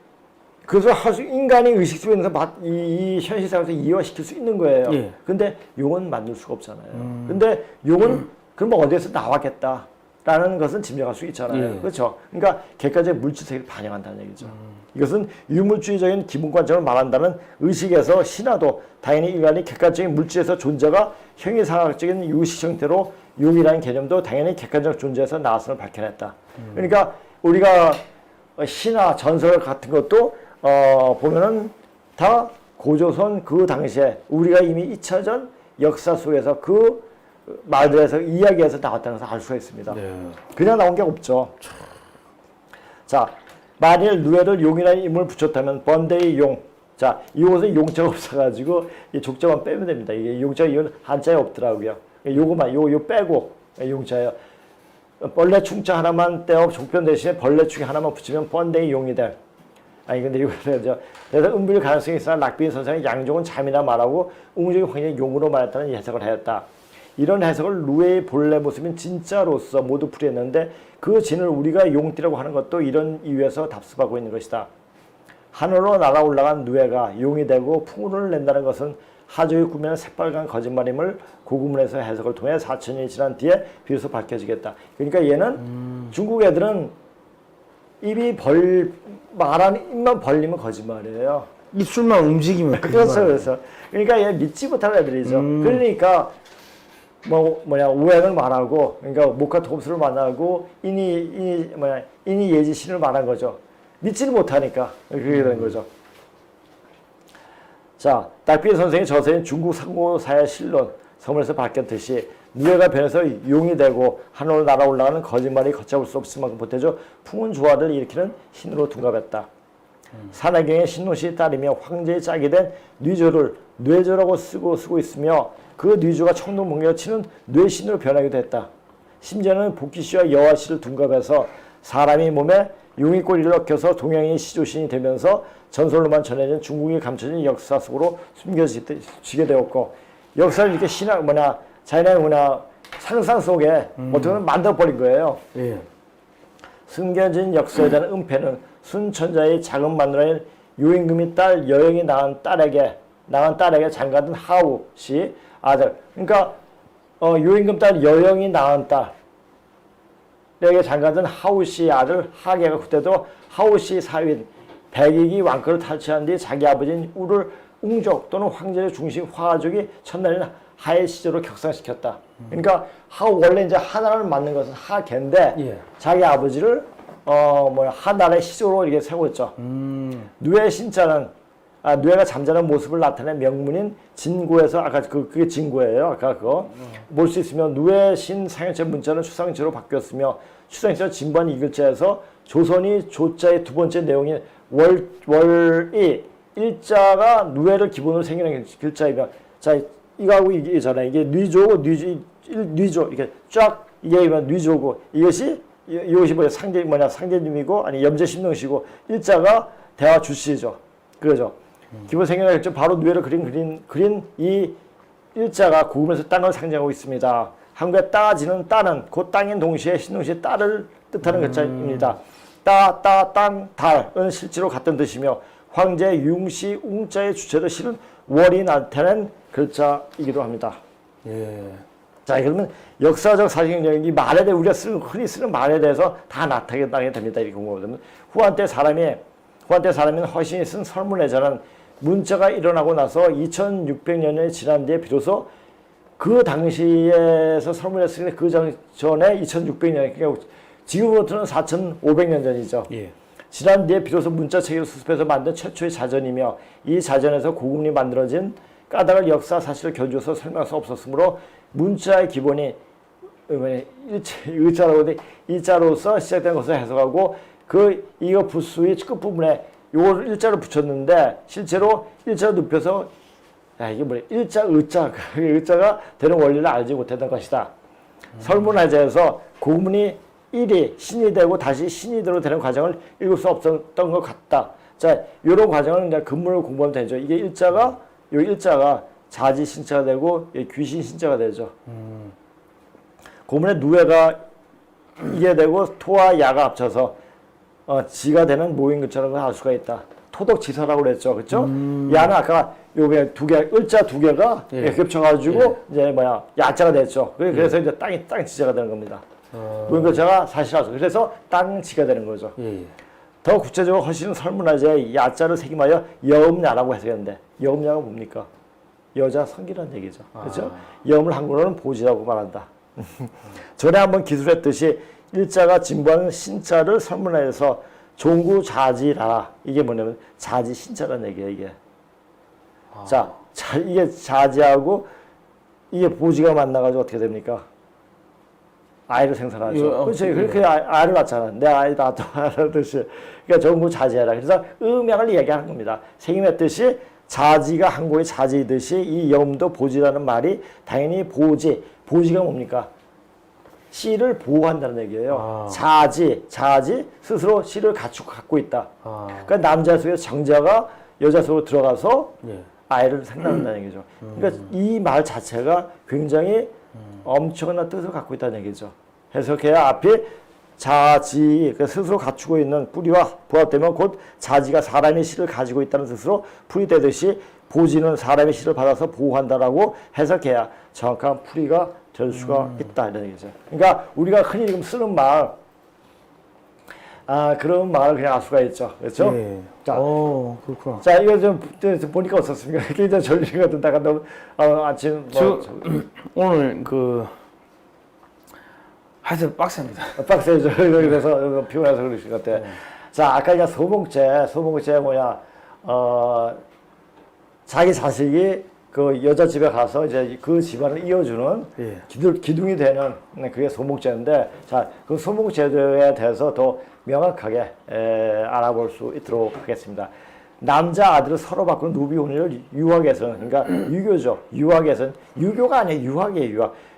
S1: 그래서 인간이 의식 속에서 이 현실 상황에서 이해화시킬 수 있는 거예요.
S2: 예.
S1: 근데 용은 만들 수가 없잖아요. 근데 용은 그럼 어디에서 나왔겠다라는 것은 짐작할 수 있잖아요.
S2: 예.
S1: 그렇죠. 그러니까 객관적 물질 세계를 반영한다는 얘기죠. 이것은 유물주의적인 기본관점을 말한다는 의식에서 신화도 당연히 인간이 객관적인 물질에서 존재가 형이상학적인 유식 형태로 용이라는 개념도 당연히 객관적 존재에서 나왔음을 밝혀냈다. 그러니까 우리가 신화, 전설 같은 것도 보면은 다 고조선 그 당시에 우리가 이미 잊혀진 역사 속에서 그 말들에서 이야기에서 나왔다는 것을 알 수가 있습니다.
S2: 네.
S1: 그냥 나온 게 없죠. 자, 만일 누에를 용이라는 이름을 붙였다면 번데의 용. 자, 이곳에 용자가 없어가지고 이 족자만 빼면 됩니다. 이게 용자 이건 한자에 없더라고요. 요거만 요 빼고 용자예요. 벌레 충자 하나만 떼어 종편 대신에 벌레 충 하나만 붙이면 번데의 용이 될. 아니 근데 이거 그래서 음불 가능성이 있으나 락빈 선생이 양종은 잠이나 말하고 웅적인 황제의 용으로 말했다는 해석을 하였다. 이런 해석을 루에의 본래 모습인 진짜로서 모두 풀이했는데 그 진을 우리가 용띠라고 하는 것도 이런 이유에서 답습하고 있는 것이다. 하늘로 날아 올라간 누에가 용이 되고 풍운을 낸다는 것은 하조의 꾸미는 새빨간 거짓말임을 고구문에서 해석을 통해 4천년이 지난 뒤에 비로소 밝혀지겠다. 그러니까 얘는 중국 애들은 말하는 입만 벌리면 거짓말이에요.
S2: 입술만 움직이면
S1: 그래서 그러니까 얘 믿지 못하는 애들이죠. 그러니까 우행을 말하고 그러니까 목화 톱수를 만나고 인이 예지신을 말한 거죠. 믿지를 못하니까 그렇게 된 거죠. 자, 낙빈 선생의 저서인 중국 상고사의 실론 서문에서 밝혔듯이 누에가 변해서 용이 되고 하늘로 날아 올라가는 거짓말이 걷잡을 수 없을 만큼 보태줘 풍운 조화를 일으키는 신으로 둔갑했다. 산해경의 신노시에 따르며 황제의 짝이 된 뉘조를 뇌조라고 쓰고 있으며 그 뉘조가 청동번개를 치는 뇌신으로 변하기도 했다. 심지어는 복귀씨와 여화씨를 둔갑해서 사람이 몸에 용의 꼬리를 얽혀서 동양의 시조신이 되면서 전설로만 전해진 중국이 감춰진 역사 속으로 숨겨지게 되었고 역사를 이렇게 자연의 상상 속에 어떻게 보면 만들어버린 거예요.
S2: 예.
S1: 숨겨진 역사에 대한 은폐는 순천자의 작은 마누라인 요임금이 딸 여영이 낳은 딸에게 장가든 하우 씨 아들. 그러니까 요임금 딸 여영이 낳은 딸에게 장가든 하우 씨 아들 하계가 그때도 하우 씨 사위인 백익이 왕권을 탈취한 뒤 자기 아버지인 우를 웅족 또는 황제의 중심 화족이 첫날에는 하의 시조로 격상시켰다. 그러니까 원래 이제 하나를 맞는 것은 하계인데
S2: 예.
S1: 자기 아버지를 하나의 시조로 이렇게 세웠죠. 누에 신자는 누에가 잠자는 모습을 나타낸 명문인 진고에서 아까 그게 진고예요. 아까 그거 볼 수 있으면 누에 신 상현체 문자는 추상체로 바뀌었으며 추상체와 진부한 이글자에서 조선이 조자의 두 번째 내용인 월이 일자가 누에를 기본으로 생기는 글자이며 자 이거하고 이게잖아요. 이게 뉘조고 뉘조 이렇게 쫙 이게 뉘조고 이것이 상제님이고 아니 염제신명시고 일자가 대화 주시죠. 그거죠. 기본 생겨나겠죠. 바로 누에를 그린 이 일자가 고금에서 땅을 상징하고 있습니다. 한국의 따지는 따는 곧 땅인 동시에 신동시에 딸을 뜻하는 글자입니다. 땅, 달은 실제로 같은 뜻이며 황제 융시 웅자의 주체도 실은 월이 나타낸 글자이기도 합니다.
S2: 예.
S1: 자, 그러면 역사적 사실적 이 말에 대해 우리가 흔히 쓰는 말에 대해서 다 나타나게 됩니다. 이렇게 공부하면 후한때 사람인 허신이 쓴 설문회자는 문자가 일어나고 나서 2600년이 지난 뒤에 비로소 그 당시에서 설문했을 때 그 전에 2600년, 그러니까 지금부터는 4500년 전이죠.
S2: 예.
S1: 지난 뒤에 비로소 문자 체계를 수습해서 만든 최초의 자전이며 이 자전에서 고급리 만들어진 까닭을 역사 사실을 견주어서 설명할 수 없었으므로 문자의 기본이 의자라고 돼 일자로서 시작된 것을 해석하고 이거 부수의 끝부분에 요걸 일자로 붙였는데 실제로 일자로 눕혀서 이게 뭐래 의자가 되는 원리를 알지 못했던 것이다. 설문화제에서 고문이 1이 신이 되고 다시 신이대로 되는 과정을 읽을 수 없었던 것 같다. 자, 요런 과정은 이제 근문을 공부하면 되죠. 이게 일자가 자지 신자가 되고 귀신 신자가 되죠. 고문의 누에가 이게 되고 토와 야가 합쳐서 지가 되는 모인 것처럼 알 수가 있다. 토독지서라고 그랬죠, 그렇죠? 야는 아까 요게 을자 두 개가 겹쳐가지고 이제 야자가 됐죠. 그래서 이제 땅이 지자가 되는 겁니다. 모인 것자가 사실하죠. 그래서 땅지가 되는 거죠. 더 구체적으로 허시는 설문화제에 야자를 새김하여 여음야라고 해석했는데 여음야가 뭡니까? 여자 성기라는 얘기죠. 그렇죠? 여음을 한국어로는 보지라고 말한다. 전에 한번 기술했듯이 일자가 진부하는 신자를 설문화해서 종구자지라 이게 뭐냐면 자지 신자라는 얘기예요. 이게 이게 자지하고 이게 보지가 만나가지고 어떻게 됩니까? 아이를 생산하죠. 그렇죠. 그렇게 아이를 낳잖아. 내 아이 낳도 하듯이. 그러니까 종구자지라. 그래서 음양을 얘기하는 겁니다. 생임했듯이 자지가 한국의 자지이듯이 이 염도 보지라는 말이 당연히 보지가 뭡니까? 씨를 보호한다는 얘기예요. 자지 스스로 씨를 갖고 있다. 그러니까 남자 속에 정자가 여자 속으로 들어가서 아이를 생산한다는 얘기죠. 그러니까 이 말 자체가 굉장히 엄청난 뜻을 갖고 있다는 얘기죠. 해석해야 앞에 자지, 그러니까 스스로 갖추고 있는 뿌리와 부합되면 곧 자지가 사람의 씨를 가지고 있다는 뜻으로 풀이되듯이 보지는 사람의 씨를 받아서 보호한다라고 해석해야 정확한 풀이가 될 수가 있다 이런 얘기죠. 그러니까 우리가 흔히 지금 쓰는 말, 그런 말을 그냥 알 수가 있죠. 그렇죠?
S2: 네.
S1: 자,
S2: 그렇구나.
S1: 자, 이거 좀 보니까 어떻습니까? 굉장히 전리가 된다가 너무 아침
S2: 오늘 하여튼 빡셉니다.
S1: 빡세죠. 그래서 피곤해서 그러실 것 같아. 자, 아까 이제 소봉제 뭐냐, 자기 자식이 그 여자 집에 가서 이제 그 집안을 이어주는 기둥이 되는 그게 소목제인데, 자, 그 소목제도에 대해서 더 명확하게 알아볼 수 있도록 하겠습니다. 남자 아들을 서로 바꾸는 누비혼인을 유학에서는, 그러니까 유교죠. 유학에서는 유교가 아니에요. 유학이에요.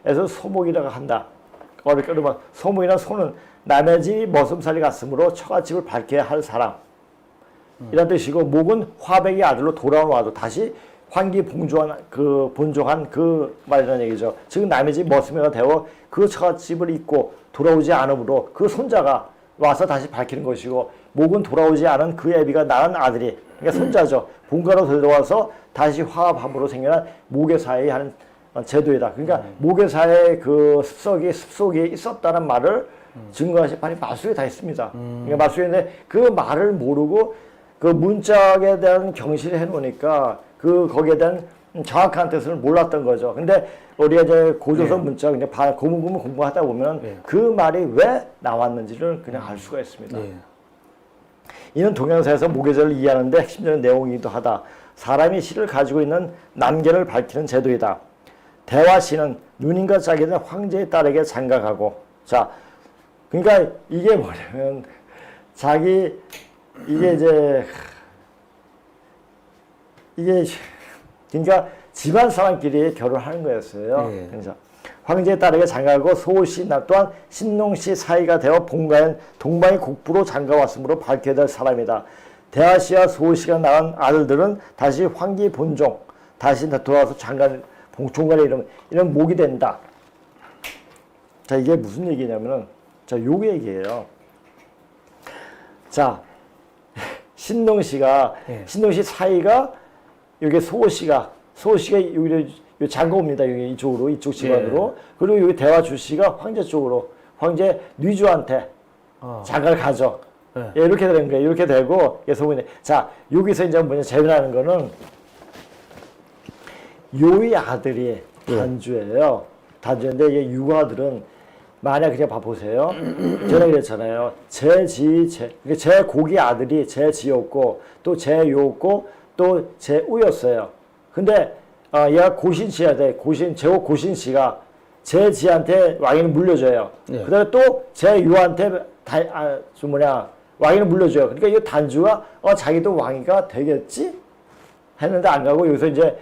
S1: 유학에서 소목이라고 한다. 그러면 소목이란 소는 남의 집 머슴살이 갔으므로 처갓집을 밝혀야 할 사람. 이런 뜻이고, 목은 화백의 아들로 돌아와도 다시 환기 본종한 그 말이라는 얘기죠. 즉 남의 집 머슴이가 되어 그 처갓집을 잊고 돌아오지 않으므로 그 손자가 와서 다시 밝히는 것이고, 목은 돌아오지 않은 그 애비가 낳은 아들이, 그러니까 손자죠. 본가로 들어와서 다시 화합함으로 생겨난 모계사에 하는 제도이다. 그러니까 모계사의 그 습속이 있었다는 말을 증거하신 판이 마수에 다 있습니다. 그러니까 마수에는 그 말을 모르고 그 문짝에 대한 경시를 해놓으니까 거기에 대한 정확한 뜻을 몰랐던 거죠. 근데 우리가 이제 고조선 문짝, 이제 고문고문 공부하다 보면 그 말이 왜 나왔는지를 그냥 알 수가 있습니다. 이는 동양사에서 모계절을 이해하는데 핵심적인 내용이기도 하다. 사람이 씨를 가지고 있는 남계를 밝히는 제도이다. 대화씨는 누님과 짝이 된 황제의 딸에게 장가가고, 자, 그러니까 이게 뭐냐면 그러니까 집안 사람끼리 결혼하는 거였어요. 그래서 황제의 딸에게 장가가고 소씨 또한 신농씨 사이가 되어 본가엔 동방의 국부로 장가왔으므로 밝혀야 될 사람이다. 대하씨와 소씨가 낳은 아들들은 다시 황기 본종, 다시 돌아와서 종간의 이런 목이 된다. 자, 이게 무슨 얘기냐면은, 자, 요 얘기예요. 자, 신농씨 사이가, 여기 소씨가 여기 장가옵니다. 여기 이쪽 집안으로. 그리고 여기 대화주씨가 황제 쪽으로, 황제 뉘주한테 장가를 가죠. 이렇게 되는 거예요. 이렇게 되고, 소문이. 자, 여기서 이제 재미나는 거는, 요의 아들이 단주예요. 단주인데 이게 유가들은 만약 그냥 봐보세요. 제가 그랬잖아요. 그러니까 제 고기 아들이 제 지였고 또 제 요였고 또 제 우였어요. 근데 얘가 고신씨야 돼. 제국 고신씨가 제 지한테 왕위를 물려줘요. 그다음에 또 제 요한테 왕위를 물려줘요. 그러니까 이 단주가 자기도 왕위가 되겠지 했는데 안 가고 여기서 이제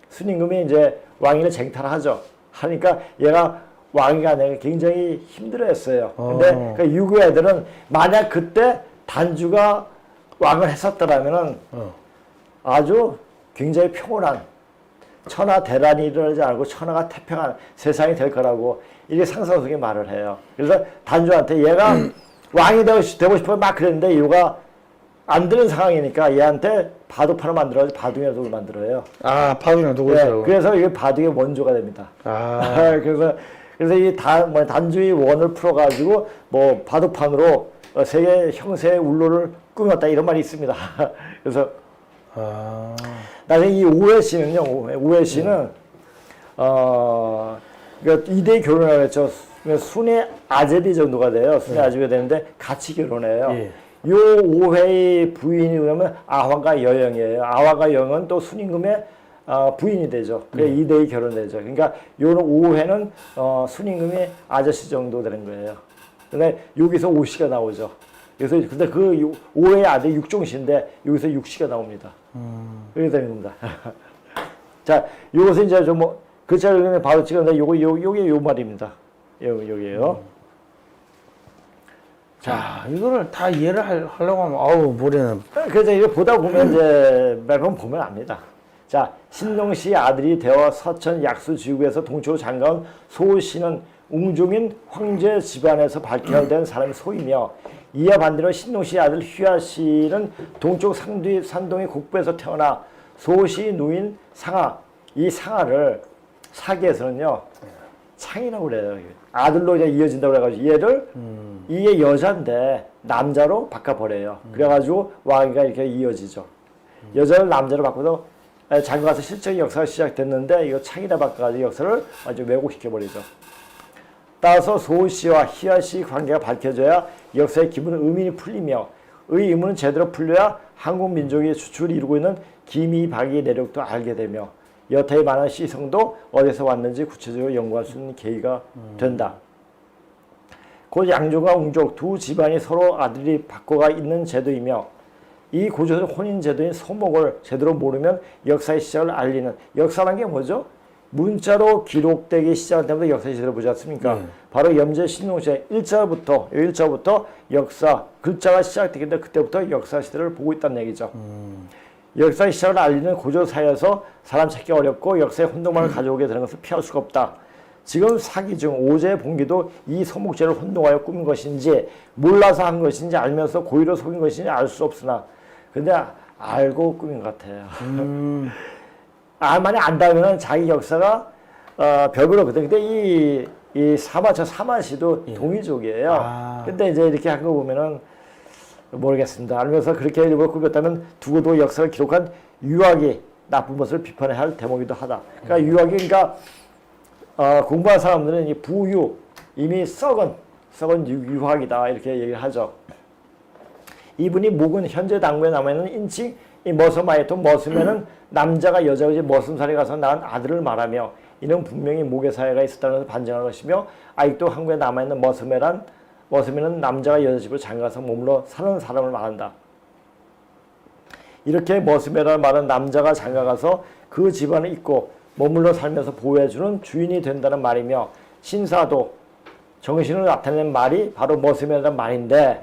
S1: 순임금이 이제 왕위를 쟁탈하죠. 하니까 얘가 왕위가 되는 굉장히 힘들어했어요. 근데 그 유교 애들은 만약 그때 단주가 왕을 했었더라면은 아주 굉장히 평온한 천하 대란이 일어나지 않고 천하가 태평한 세상이 될 거라고 이렇게 상상 속에 말을 해요. 그래서 단주한테 얘가 왕이 되고 싶어 막 그랬는데 얘가 안 되는 상황이니까 얘한테 바둑판을 만들어야지 바둑이나 독을 만들어요.
S2: 아, 바둑이나 독을 쓰라고.
S1: 그래서 이게 바둑의 원조가 됩니다. 그래서 이 단주의 원을 풀어가지고 뭐 바둑판으로 세계 형세의 울로를 꾸몄다 이런 말이 있습니다. 그래서 나중에 이 오해 씨는요, 오해 씨는 그러니까 2대 결혼을 했죠. 순의 아제비 정도가 돼요. 순의 아제비가 되는데 같이 결혼해요. 요 오해의 부인이 그러면 아화가 여영이에요. 아화가 여영은 또 순임금의 부인이 되죠. 그래 2대의 결혼되죠. 그러니까 요 오해는 순임금의 아저씨 정도 되는 거예요. 근데 여기서 오씨가 나오죠. 그래서 근데 그 오해의 아들 육종씨인데 여기서 육씨가 나옵니다. 이렇게 되는 겁니다. 자, 요것은 이제 좀 그 자리에 바로 찍었는데 요게 요 말입니다. 여기에요.
S2: 자, 이거를 다 이해를 하려고 하면, 아우, 머리는.
S1: 그래서 이거 보다 보면 이제 매번 보면 압니다. 자, 신동씨 아들이 되어 서천 약수지구에서 동쪽으로 장가온 소씨는 웅종인 황제 집안에서 발견된 사람이 소이며 이와 반대로 신동씨 아들 휘하씨는 동쪽 산동의 곡부에서 태어나 소씨 누인 상하, 이 상하를 사기에서는요 창이라고 그래요. 아들로 이제 이어진다고 그래가지고 얘를 이게 여자인데 남자로 바꿔버려요. 그래가지고 왕위가 이렇게 이어지죠. 여자를 남자로 바꿔서 장가서 실적인 역사가 시작됐는데 이거 창이라 바꿔가지고 역사를 아주 왜곡시켜버리죠. 따라서 소씨와 희아씨 관계가 밝혀져야 역사의 기본 의문이 풀리며 의 의문은 제대로 풀려야 한국 민족의 추출을 이루고 있는 기미박의 내력도 알게 되며 여타의 많은 시성도 어디서 왔는지 구체적으로 연구할 수 있는 계기가 된다. 곧 양조가 웅족 두 집안이 서로 아들이 바꿔가 있는 제도이며 이 고조의 혼인 제도인 서목을 제대로 모르면 역사의 시작을 알리는 역사라는 게 뭐죠? 문자로 기록되기 시작할 때부터 역사의 시대를 보지 않습니까? 바로 염제 신동시대 1자부터 역사 글자가 시작되기 때문에 그때부터 역사 시대를 보고 있다는 얘기죠. 역사의 시작을 알리는 고조사에서 사람 찾기 어렵고 역사의 혼동만을 가져오게 되는 것을 피할 수가 없다. 지금 사기 중 오제 봉기도 이 서목제를 혼동하여 꾸민 것인지 몰라서 한 것인지 알면서 고의로 속인 것인지 알 수 없으나 근데 알고 꾸민 것 같아요. 만약 안다면 자기 역사가 벽으로 근데 이 사마시도 동이족이에요. 근데 이제 이렇게 한 거 보면은 모르겠습니다. 알면서 그렇게 일부러 꾸몄다면 두고도 역사를 기록한 유학이 나쁜 것을 비판해야 할 대목이기도 하다. 그러니까 유학이 공부한 사람들은 이 부유 이미 썩은 유학이다 이렇게 얘기를 하죠. 이분이 목은 현재 당부에 남아있는 인칭 이 머슴아이도 머슴에는 남자가 여자가 머슴살이 가서 낳은 아들을 말하며 이는 분명히 목의 사회가 있었다는 것을 반증할 것이며 아직도 한국에 남아있는 머슴에는 남자가 여자 집으로 장가서 머물러 사는 사람을 말한다. 이렇게 머슴이라는 말은 남자가 장가가서 그 집안을 잇고 머물러 살면서 보호해주는 주인이 된다는 말이며 신사도 정신을 나타내는 말이 바로 머슴이라는 말인데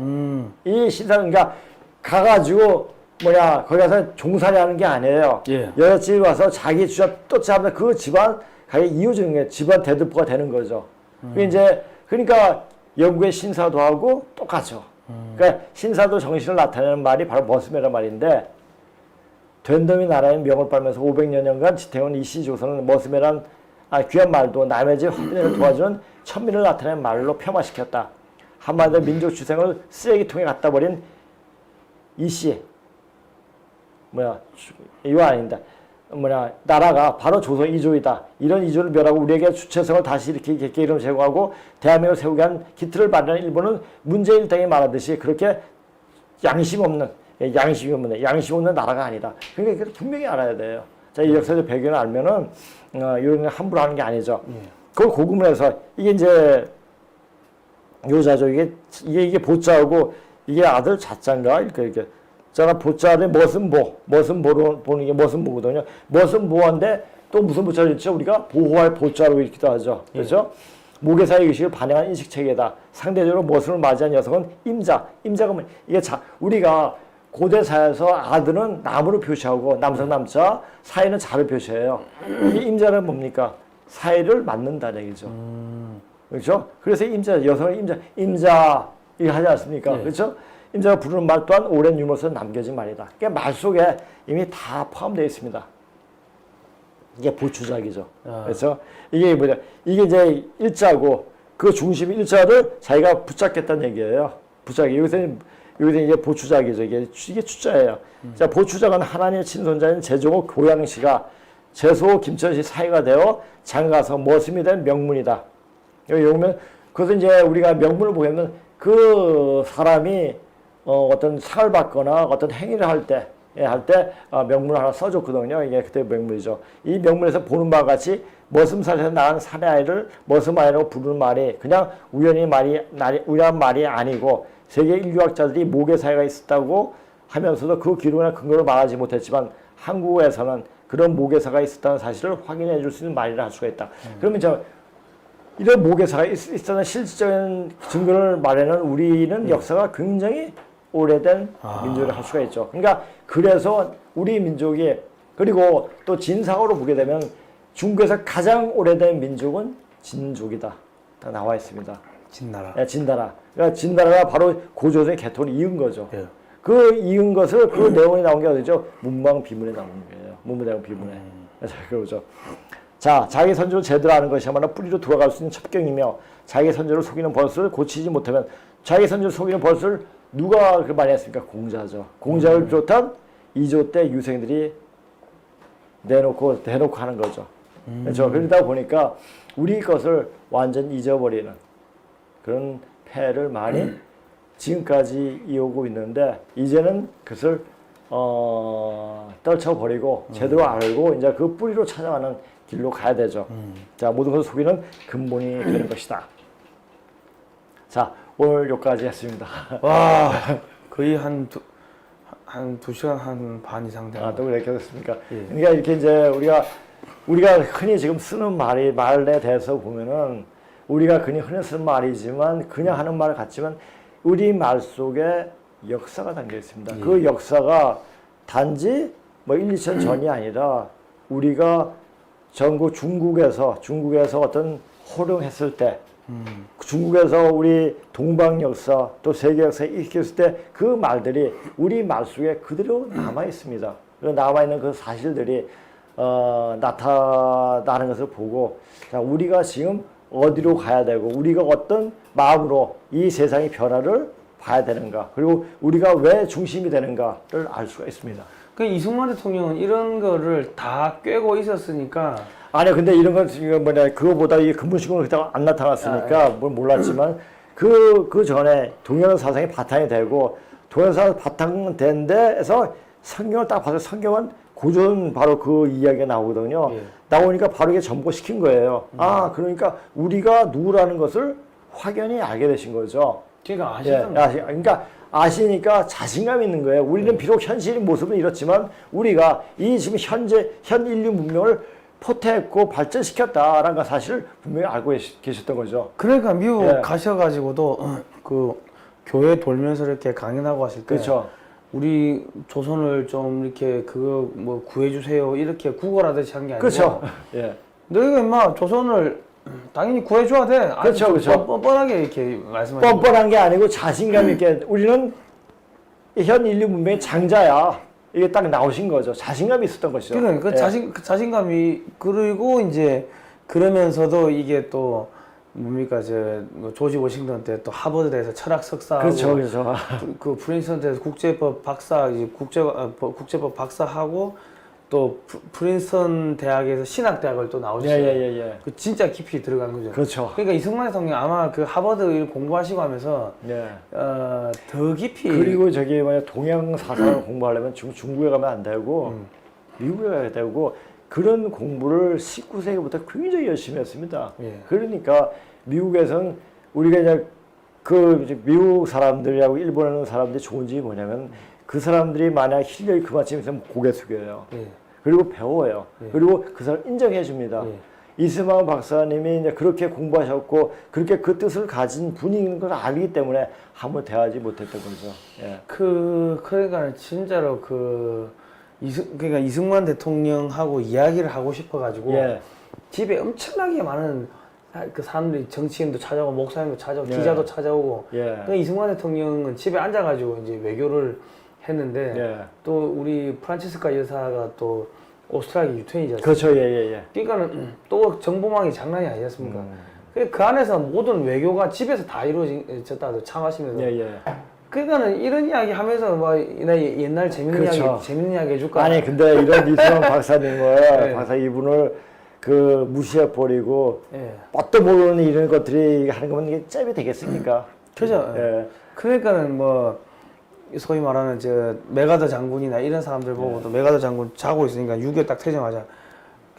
S1: 이 신사는 그러니까 가가지고 거기 가서 종살이 하는 게 아니에요. 여자집에 와서 자기 주자 쫓아가면서 그 집안 가게 이어주는 게 집안 대들보가 되는 거죠. 그러니까 영국의 신사도 하고 똑같죠. 그러니까 신사도 정신을 나타내는 말이 바로 머슴이라는 말인데 된덤이 나라의 명을 빨면서 500여년간 지탱한 이씨 조선은 머슴이란 귀한 말도 남의 집 화빈을 도와주는 천민을 나타내는 말로 폄하시켰다. 한마디로 민족 주생을 쓰레기통에 갖다 버린 이씨 이거 아닙니다. 나라가 바로 조선 이조이다. 이런 이조를 멸하고 우리에게 주체성을 다시 이렇게 이름 제공하고 대한민국을 세우게 한 기틀을 마련한 일본은 문재인 등이 말하듯이 그렇게 양심 없는 나라가 아니다. 그러니까 이걸 분명히 알아야 돼요. 자, 이 역사적 배경을 알면은 이런 거 함부로 하는 게 아니죠. 그걸 고금을 이게 이제 요자죠. 이게 보자고 이게 아들 자자인가 이렇게. 자, 보자를 머슴보로 보는 게 머슴보거든요. 머슴보인데 또 무슨 보자를 있죠? 우리가 보호할 보자로 읽기도 하죠. 그렇죠? 모계사의 의식을 반영한 인식 체계다. 상대적으로 머슴을 맞이한 여성은 임자가 뭐 이게 우리가 고대 사회에서 아들은 남으로 표시하고 남자, 사이는 자를 표시해요. 이 임자는 뭡니까? 사이를 맞는다는 얘기죠. 그렇죠? 그래서 여성은 임자 이거 하지 않습니까?
S2: 네.
S1: 그렇죠? 임자가 부르는 말 또한 오랜 유머에서 남겨진 말이다. 그러니까 말 속에 이미 다 포함되어 있습니다. 이게 보추작이죠. 그래서 이게 뭐냐? 이게 이제 일자고 그 중심 일자를 자기가 붙잡겠다는 얘기예요. 여기서 이제 보추작이죠. 이게 추자예요. 자, 보추작은 하나님의 친손자인 제종호 고양시가 제소 김천시 사이가 되어 장가서 머슴이 된 명문이다. 여기 보면 그것은 이제 우리가 명문을 보면 그 사람이 어떤 상을 받거나 어떤 행위를 할 때 명문을 하나 써줬거든요. 이게 그때 명문이죠. 이 명문에서 보는 바와 같이 머슴살에서 낳은 사내 아이를 머슴 아이라고 부르는 말이 그냥 우연한 말이 아니고 세계 인류학자들이 모계 사회가 있었다고 하면서도 그 기록이나 근거를 말하지 못했지만 한국에서는 그런 모계사가 있었다는 사실을 확인해 줄 수 있는 말이라 할 수가 있다. 그러면 이런 모계사가 있었다는 실질적인 증거를 말하는 우리는 역사가 굉장히 오래된 민족을 할 수가 있죠. 그러니까 그래서 우리 민족이 그리고 또 진상으로 보게 되면 중국에서 가장 오래된 민족은 진족이다. 다 나와 있습니다.
S2: 진나라.
S1: 네, 진나라. 그러니까 진나라가 바로 고조선의 개통을 이은 거죠.
S2: 예.
S1: 그 이은 것을 그 내용이 나온 게 어디죠? 문방비문에 나오는 거예요. 문무대왕 비문에. 자, 그러죠. 자, 자기 선조를 제대로 아는 것이야말로 뿌리로 돌아갈 수 있는 첩경이며 자기 선조를 속이는 버릇을 고치지 못하면 자기 선조를 속이는 버릇을 누가 그 많이 했습니까? 공자죠. 공자를 비롯한 이조 때 유생들이 대놓고 하는 거죠. 그렇죠. 그러다 보니까 우리 것을 완전 잊어버리는 그런 폐를 많이 지금까지 이어오고 있는데 이제는 그것을 떨쳐버리고 제대로 알고 이제 그 뿌리로 찾아가는 길로 가야 되죠. 자, 모든 것을 속이는 근본이 되는 것이다. 자, 오늘 여기까지 했습니다.
S2: 와, 거의 한 2시간 한 반 이상 되는.
S1: 또 그렇게 됐습니까?
S2: 예.
S1: 그러니까 이렇게 이제 우리가 흔히 지금 쓰는 말에 대해서 보면은 우리가 흔히 쓰는 말이지만 그냥 하는 말 같지만 우리 말 속에 역사가 담겨 있습니다.
S2: 예.
S1: 그 역사가 단지 1, 2천 전이 아니라 우리가 전국 중국에서 어떤 호령했을 때 중국에서 우리 동방 역사 또 세계 역사에 익혔을 때 그 말들이 우리 말 속에 그대로 남아 있습니다. 남아 있는 그 사실들이 나타나는 것을 보고 자, 우리가 지금 어디로 가야 되고 우리가 어떤 마음으로 이 세상의 변화를 봐야 되는가 그리고 우리가 왜 중심이 되는가를 알 수가 있습니다.
S2: 그 이승만 대통령은 이런 거를 다 꿰고 있었으니까.
S1: 아니 근데 이런 건 지금 그거보다 이 근본식으로 안 나타났으니까 뭘 몰랐지만 그 전에 동양 사상이 바탕이 되고 동양 사상 바탕된 데에서 성경을 딱 봐서 성경은 고전 바로 그 이야기가 나오거든요.
S2: 예.
S1: 나오니까 바로 이게 접목시킨 거예요. 그러니까 우리가 누구라는 것을 확연히 알게 되신 거죠.
S2: 그러니까 아시잖아요.
S1: 그러니까 아시니까 자신감 있는 거예요. 우리는 비록 현실의 모습은 이렇지만 우리가 이 지금 현 인류 문명을 포태했고 발전시켰다라는 사실을 분명히 알고 계셨던 거죠.
S2: 그러니까 미국
S1: 예.
S2: 가셔가지고도 그 교회 돌면서 이렇게 강연하고 하실 때
S1: 그렇죠.
S2: 우리 조선을 좀 이렇게 그거 뭐 구해주세요 이렇게 구걸하듯이 한 게 아니고.
S1: 그렇죠. 예.
S2: 너희가 임마 조선을 당연히 구해줘야 돼.
S1: 그렇죠, 그렇죠.
S2: 뻔뻔하게 이렇게 말씀하시고.
S1: 뻔뻔한 게 아니고 자신감 있게 우리는 현 인류 문명의 장자야. 이게 딱 나오신 거죠. 자신감이 있었던 것이죠.
S2: 그러니까
S1: 예.
S2: 그 자신감이 그리고 이제 그러면서도 이게 또 뭡니까 뭐 조지 워싱턴 때 또 하버드대에서 철학 석사하고
S1: 그렇죠, 그렇죠.
S2: 그 프린스턴 대에서 국제법 박사 국제법 박사하고 또 프린스턴 대학에서 신학대학을 또 나오셨어요.
S1: 예.
S2: 그 진짜 깊이 들어간 거죠.
S1: 그렇죠.
S2: 그러니까 이승만 대통령 아마 그 하버드 공부하시고 하면서
S1: 예.
S2: 더 깊이
S1: 그리고 저기 뭐냐 동양 사상을 공부하려면 중국에 가면 안 되고 미국에 가야 되고 그런 공부를 19세기부터 굉장히 열심히 했습니다.
S2: 예.
S1: 그러니까 미국에서는 우리가 이제 그 이제 미국 사람들하고 일본하는 사람들이 좋은 점이 뭐냐면 그 사람들이 만약 실력이 그만큼 있으면 고개 숙여요.
S2: 예.
S1: 그리고 배워요.
S2: 예.
S1: 그리고 그 사람 인정해 줍니다.
S2: 예.
S1: 이스마일 박사님이 이제 그렇게 공부하셨고 그렇게 그 뜻을 가진 분인 걸 알기 때문에 한번 대하지 못했던 거죠. 예.
S2: 그러니까 진짜로 그러니까 이승만 대통령하고 이야기를 하고 싶어가지고
S1: 예.
S2: 집에 엄청나게 많은 그 사람들이 정치인도 찾아오고 목사님도 찾아오고
S1: 예.
S2: 기자도 찾아오고
S1: 예.
S2: 그러니까 이승만 대통령은 집에 앉아가지고 이제 외교를 했는데
S1: 예.
S2: 또 우리 프란치스카 여사가 또 오스트리아 유태인이지 않습니까?
S1: 그렇죠. 예.
S2: 그러니까는 또 정보망이 장난이 아니지 않습니까? 그 안에서 모든 외교가 집에서 다 이루어졌다도 참 하시면서
S1: 예.
S2: 그러니까는 이런 이야기 하면서 뭐 옛날 재밌는
S1: 그렇죠.
S2: 이야기 재밌는 이야기 해줄까?
S1: 아니 근데 이런 이승만 박사님을
S2: 네.
S1: 박사 이분을 그 무시해 버리고
S2: 예.
S1: 뭣도 모르는 이런 것들이 하는 거면 이게 잽이 되겠습니까?
S2: 그죠?
S1: 예.
S2: 그러니까는 뭐 소위 말하는 저 메가더 장군이나 이런 사람들 보고 또 메가더 장군 자고 있으니까 6.25 딱 퇴정하자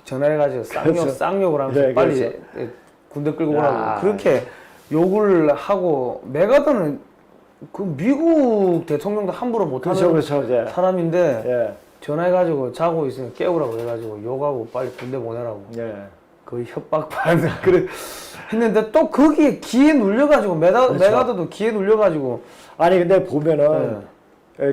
S2: 전화해가지고
S1: 그렇죠.
S2: 쌍욕을 하면서
S1: 네,
S2: 빨리
S1: 그렇죠.
S2: 군대 끌고
S1: 야.
S2: 오라고 그렇게 욕을 하고 메가더는 그 미국 대통령도 함부로 못하는
S1: 그렇죠. 예.
S2: 사람인데
S1: 예.
S2: 전화해가지고 자고 있으면 깨우라고 해가지고 욕하고 빨리 군대 보내라고
S1: 예.
S2: 거의 협박받는 그래 했는데 또 거기에 기에 눌려가지고
S1: 그렇죠.
S2: 메가더도 기에 눌려가지고
S1: 아니 근데 보면은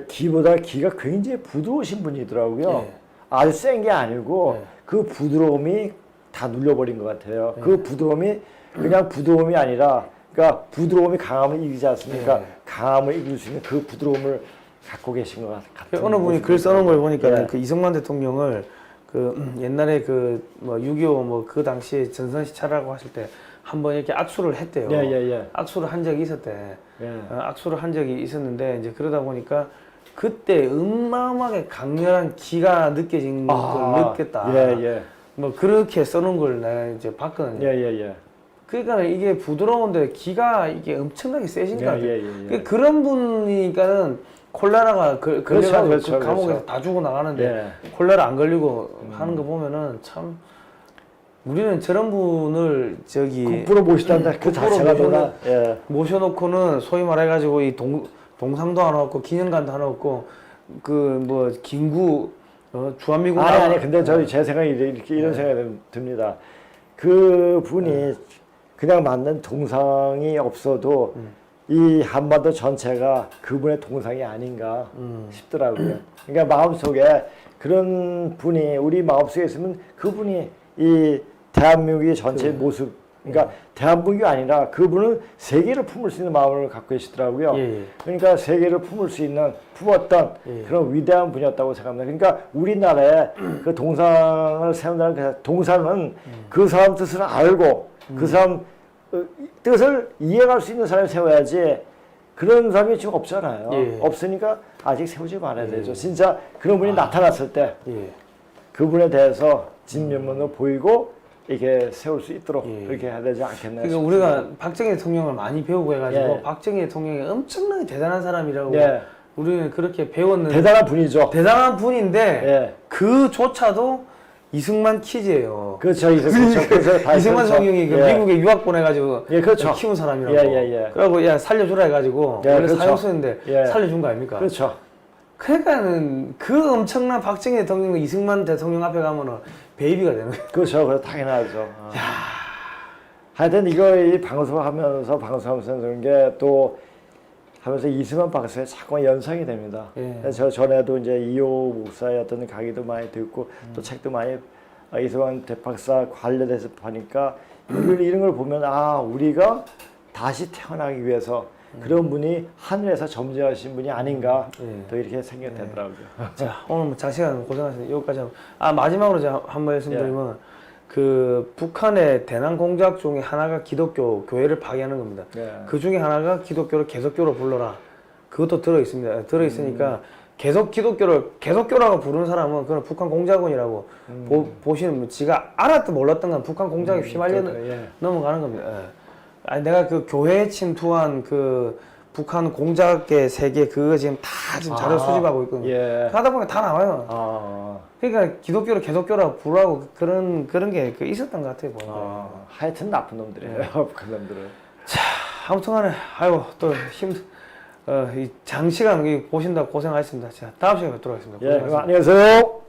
S1: 기보다 기가 굉장히 부드러우신 분이더라고요.
S2: 예.
S1: 아주 센 게 아니고
S2: 예.
S1: 그 부드러움이 다 눌려버린 것 같아요. 그 부드러움이 그냥 부드러움이 아니라 그러니까 부드러움이 강함을 이기지 않습니까?
S2: 예.
S1: 강함을 이길 수 있는 그 부드러움을 갖고 계신 것 같아요.
S2: 어느 분이 글 써놓은 걸 보니까
S1: 예.
S2: 그 이승만 대통령을 그 옛날에 그 뭐 6.25 뭐 그 당시에 전선시찰하고 하실 때 한번 이렇게 악수를 했대요.
S1: 예.
S2: 악수를 한 적이 있었대.
S1: 예.
S2: 악수를 한 적이 있었는데 이제 그러다 보니까 그때 어마어마하게 강렬한 기가 느껴진 걸 느꼈다.
S1: 예.
S2: 뭐 그렇게 써놓은 걸 내가 이제 봤거든요.
S1: 예.
S2: 그러니까 이게 부드러운데 기가 이게 엄청나게 세신 것 같아요.
S1: 예.
S2: 그런 분이니까는 콜레라가 걸려가지고
S1: 그렇죠.
S2: 그 감옥에서
S1: 그렇죠.
S2: 다 죽어 나가는데
S1: 예.
S2: 콜레라 안 걸리고 하는 거 보면은 참 우리는 저런 분을 저기
S1: 국부로 모시단다 그
S2: 국부로
S1: 자체가
S2: 모셔놓-
S1: 너나 예.
S2: 모셔놓고는 소위 말해가지고 이 동상도 하나 없고 기념관도 하나 없고 그 뭐 김구 주한미군
S1: 아니 근데 저희 제 생각이 이렇게 이런 생각이 듭니다. 그 분이 그냥 만든 동상이 없어도 이 한반도 전체가 그분의 동상이 아닌가 싶더라고요. 그러니까 마음속에 그런 분이 우리 마음속에 있으면 그분이 이 대한민국의 전체 모습 그러니까 대한민국이 아니라 그분은 세계를 품을 수 있는 마음을 갖고 계시더라고요.
S2: 예.
S1: 그러니까 세계를 품을 수 있는 품었던 그런 위대한 분이었다고 생각합니다. 그러니까 우리나라에 그 동상을 세운다는 그 동상은 그 사람 뜻을 알고 그 사람 뜻을 이해할 수 있는 사람이 세워야지 그런 사람이 지금 없잖아요.
S2: 예.
S1: 없으니까 아직 세우지 말아야 되죠. 진짜 그런 분이 나타났을 때
S2: 예.
S1: 그분에 대해서 진면모로 보이고 이게 세울 수 있도록
S2: 예.
S1: 그렇게 해야 되지 않겠나
S2: 그러니까
S1: 싶습니다.
S2: 우리가 박정희 대통령을 많이 배우고 해가지고
S1: 예.
S2: 박정희 대통령이 엄청나게 대단한 사람이라고
S1: 예.
S2: 우리는 그렇게 배웠는데
S1: 대단한 분이죠.
S2: 대단한 분인데
S1: 예.
S2: 그조차도 이승만 키즈예요.
S1: 그렇죠. 그래서 다
S2: 이승만
S1: 그렇죠.
S2: 대통령이 그
S1: 예.
S2: 미국에 유학 보내가지고
S1: 예, 그렇죠.
S2: 키운 사람이라고.
S1: 예.
S2: 그러고 야 살려주라 해가지고
S1: 예,
S2: 원래
S1: 그렇죠.
S2: 사형수였는데
S1: 예.
S2: 살려준 거 아닙니까?
S1: 그렇죠.
S2: 그러니까는 그 엄청난 박정희 대통령, 이승만 대통령 앞에 가면은 베이비가 되는 거예요.
S1: 그렇죠. 그래 당연하죠. 하여튼 이거 이 방송하면서 그런 게 또 하면서 이승만 박사의 자꾸 연상이 됩니다.
S2: 예.
S1: 그래서 저 전에도 이제 이호 목사의 어떤 강의도 많이 듣고 또 책도 많이 이승만 대박사 관련해서 보니까 이런 걸 보면 우리가 다시 태어나기 위해서 그런 분이 하늘에서 점지하신 분이 아닌가 또 이렇게 생각되더라고요.
S2: 자, 오늘 뭐 장시간 고생하셨는데 여기까지 마지막으로 제가 한 말씀드리면 그 북한의 대남 공작 중에 하나가 기독교 교회를 파괴하는 겁니다. 그 중에 하나가 기독교를 개석교로 불러라. 그것도 들어 있습니다. 들어 있으니까 계속 기독교를 개독교라고 부르는 사람은 그건 북한 공작원이라고 보시는 지가 알았든 몰랐던 건 북한 공작에 휘말려
S1: 예.
S2: 넘어가는 겁니다. 예. 아니 내가 그 교회에 침투한 그 북한 공작의 세계 그거 지금 다 지금 자료 수집하고 있거든요.
S1: 예.
S2: 하다 보면 다 나와요.
S1: 아,
S2: 그러니까 기독교를 개독교라고 부르라고 그런 게 있었던 것 같아요. 보니까.
S1: 하여튼 나쁜 놈들이에요. 북한 놈들은.
S2: 자, 아무튼간에 아이고 또 이 장시간 보신다고 고생하셨습니다. 자, 다음 시간에 뵙도록 하겠습니다.
S1: 예,
S2: 고생하셨습니다.
S1: 안녕히 계세요.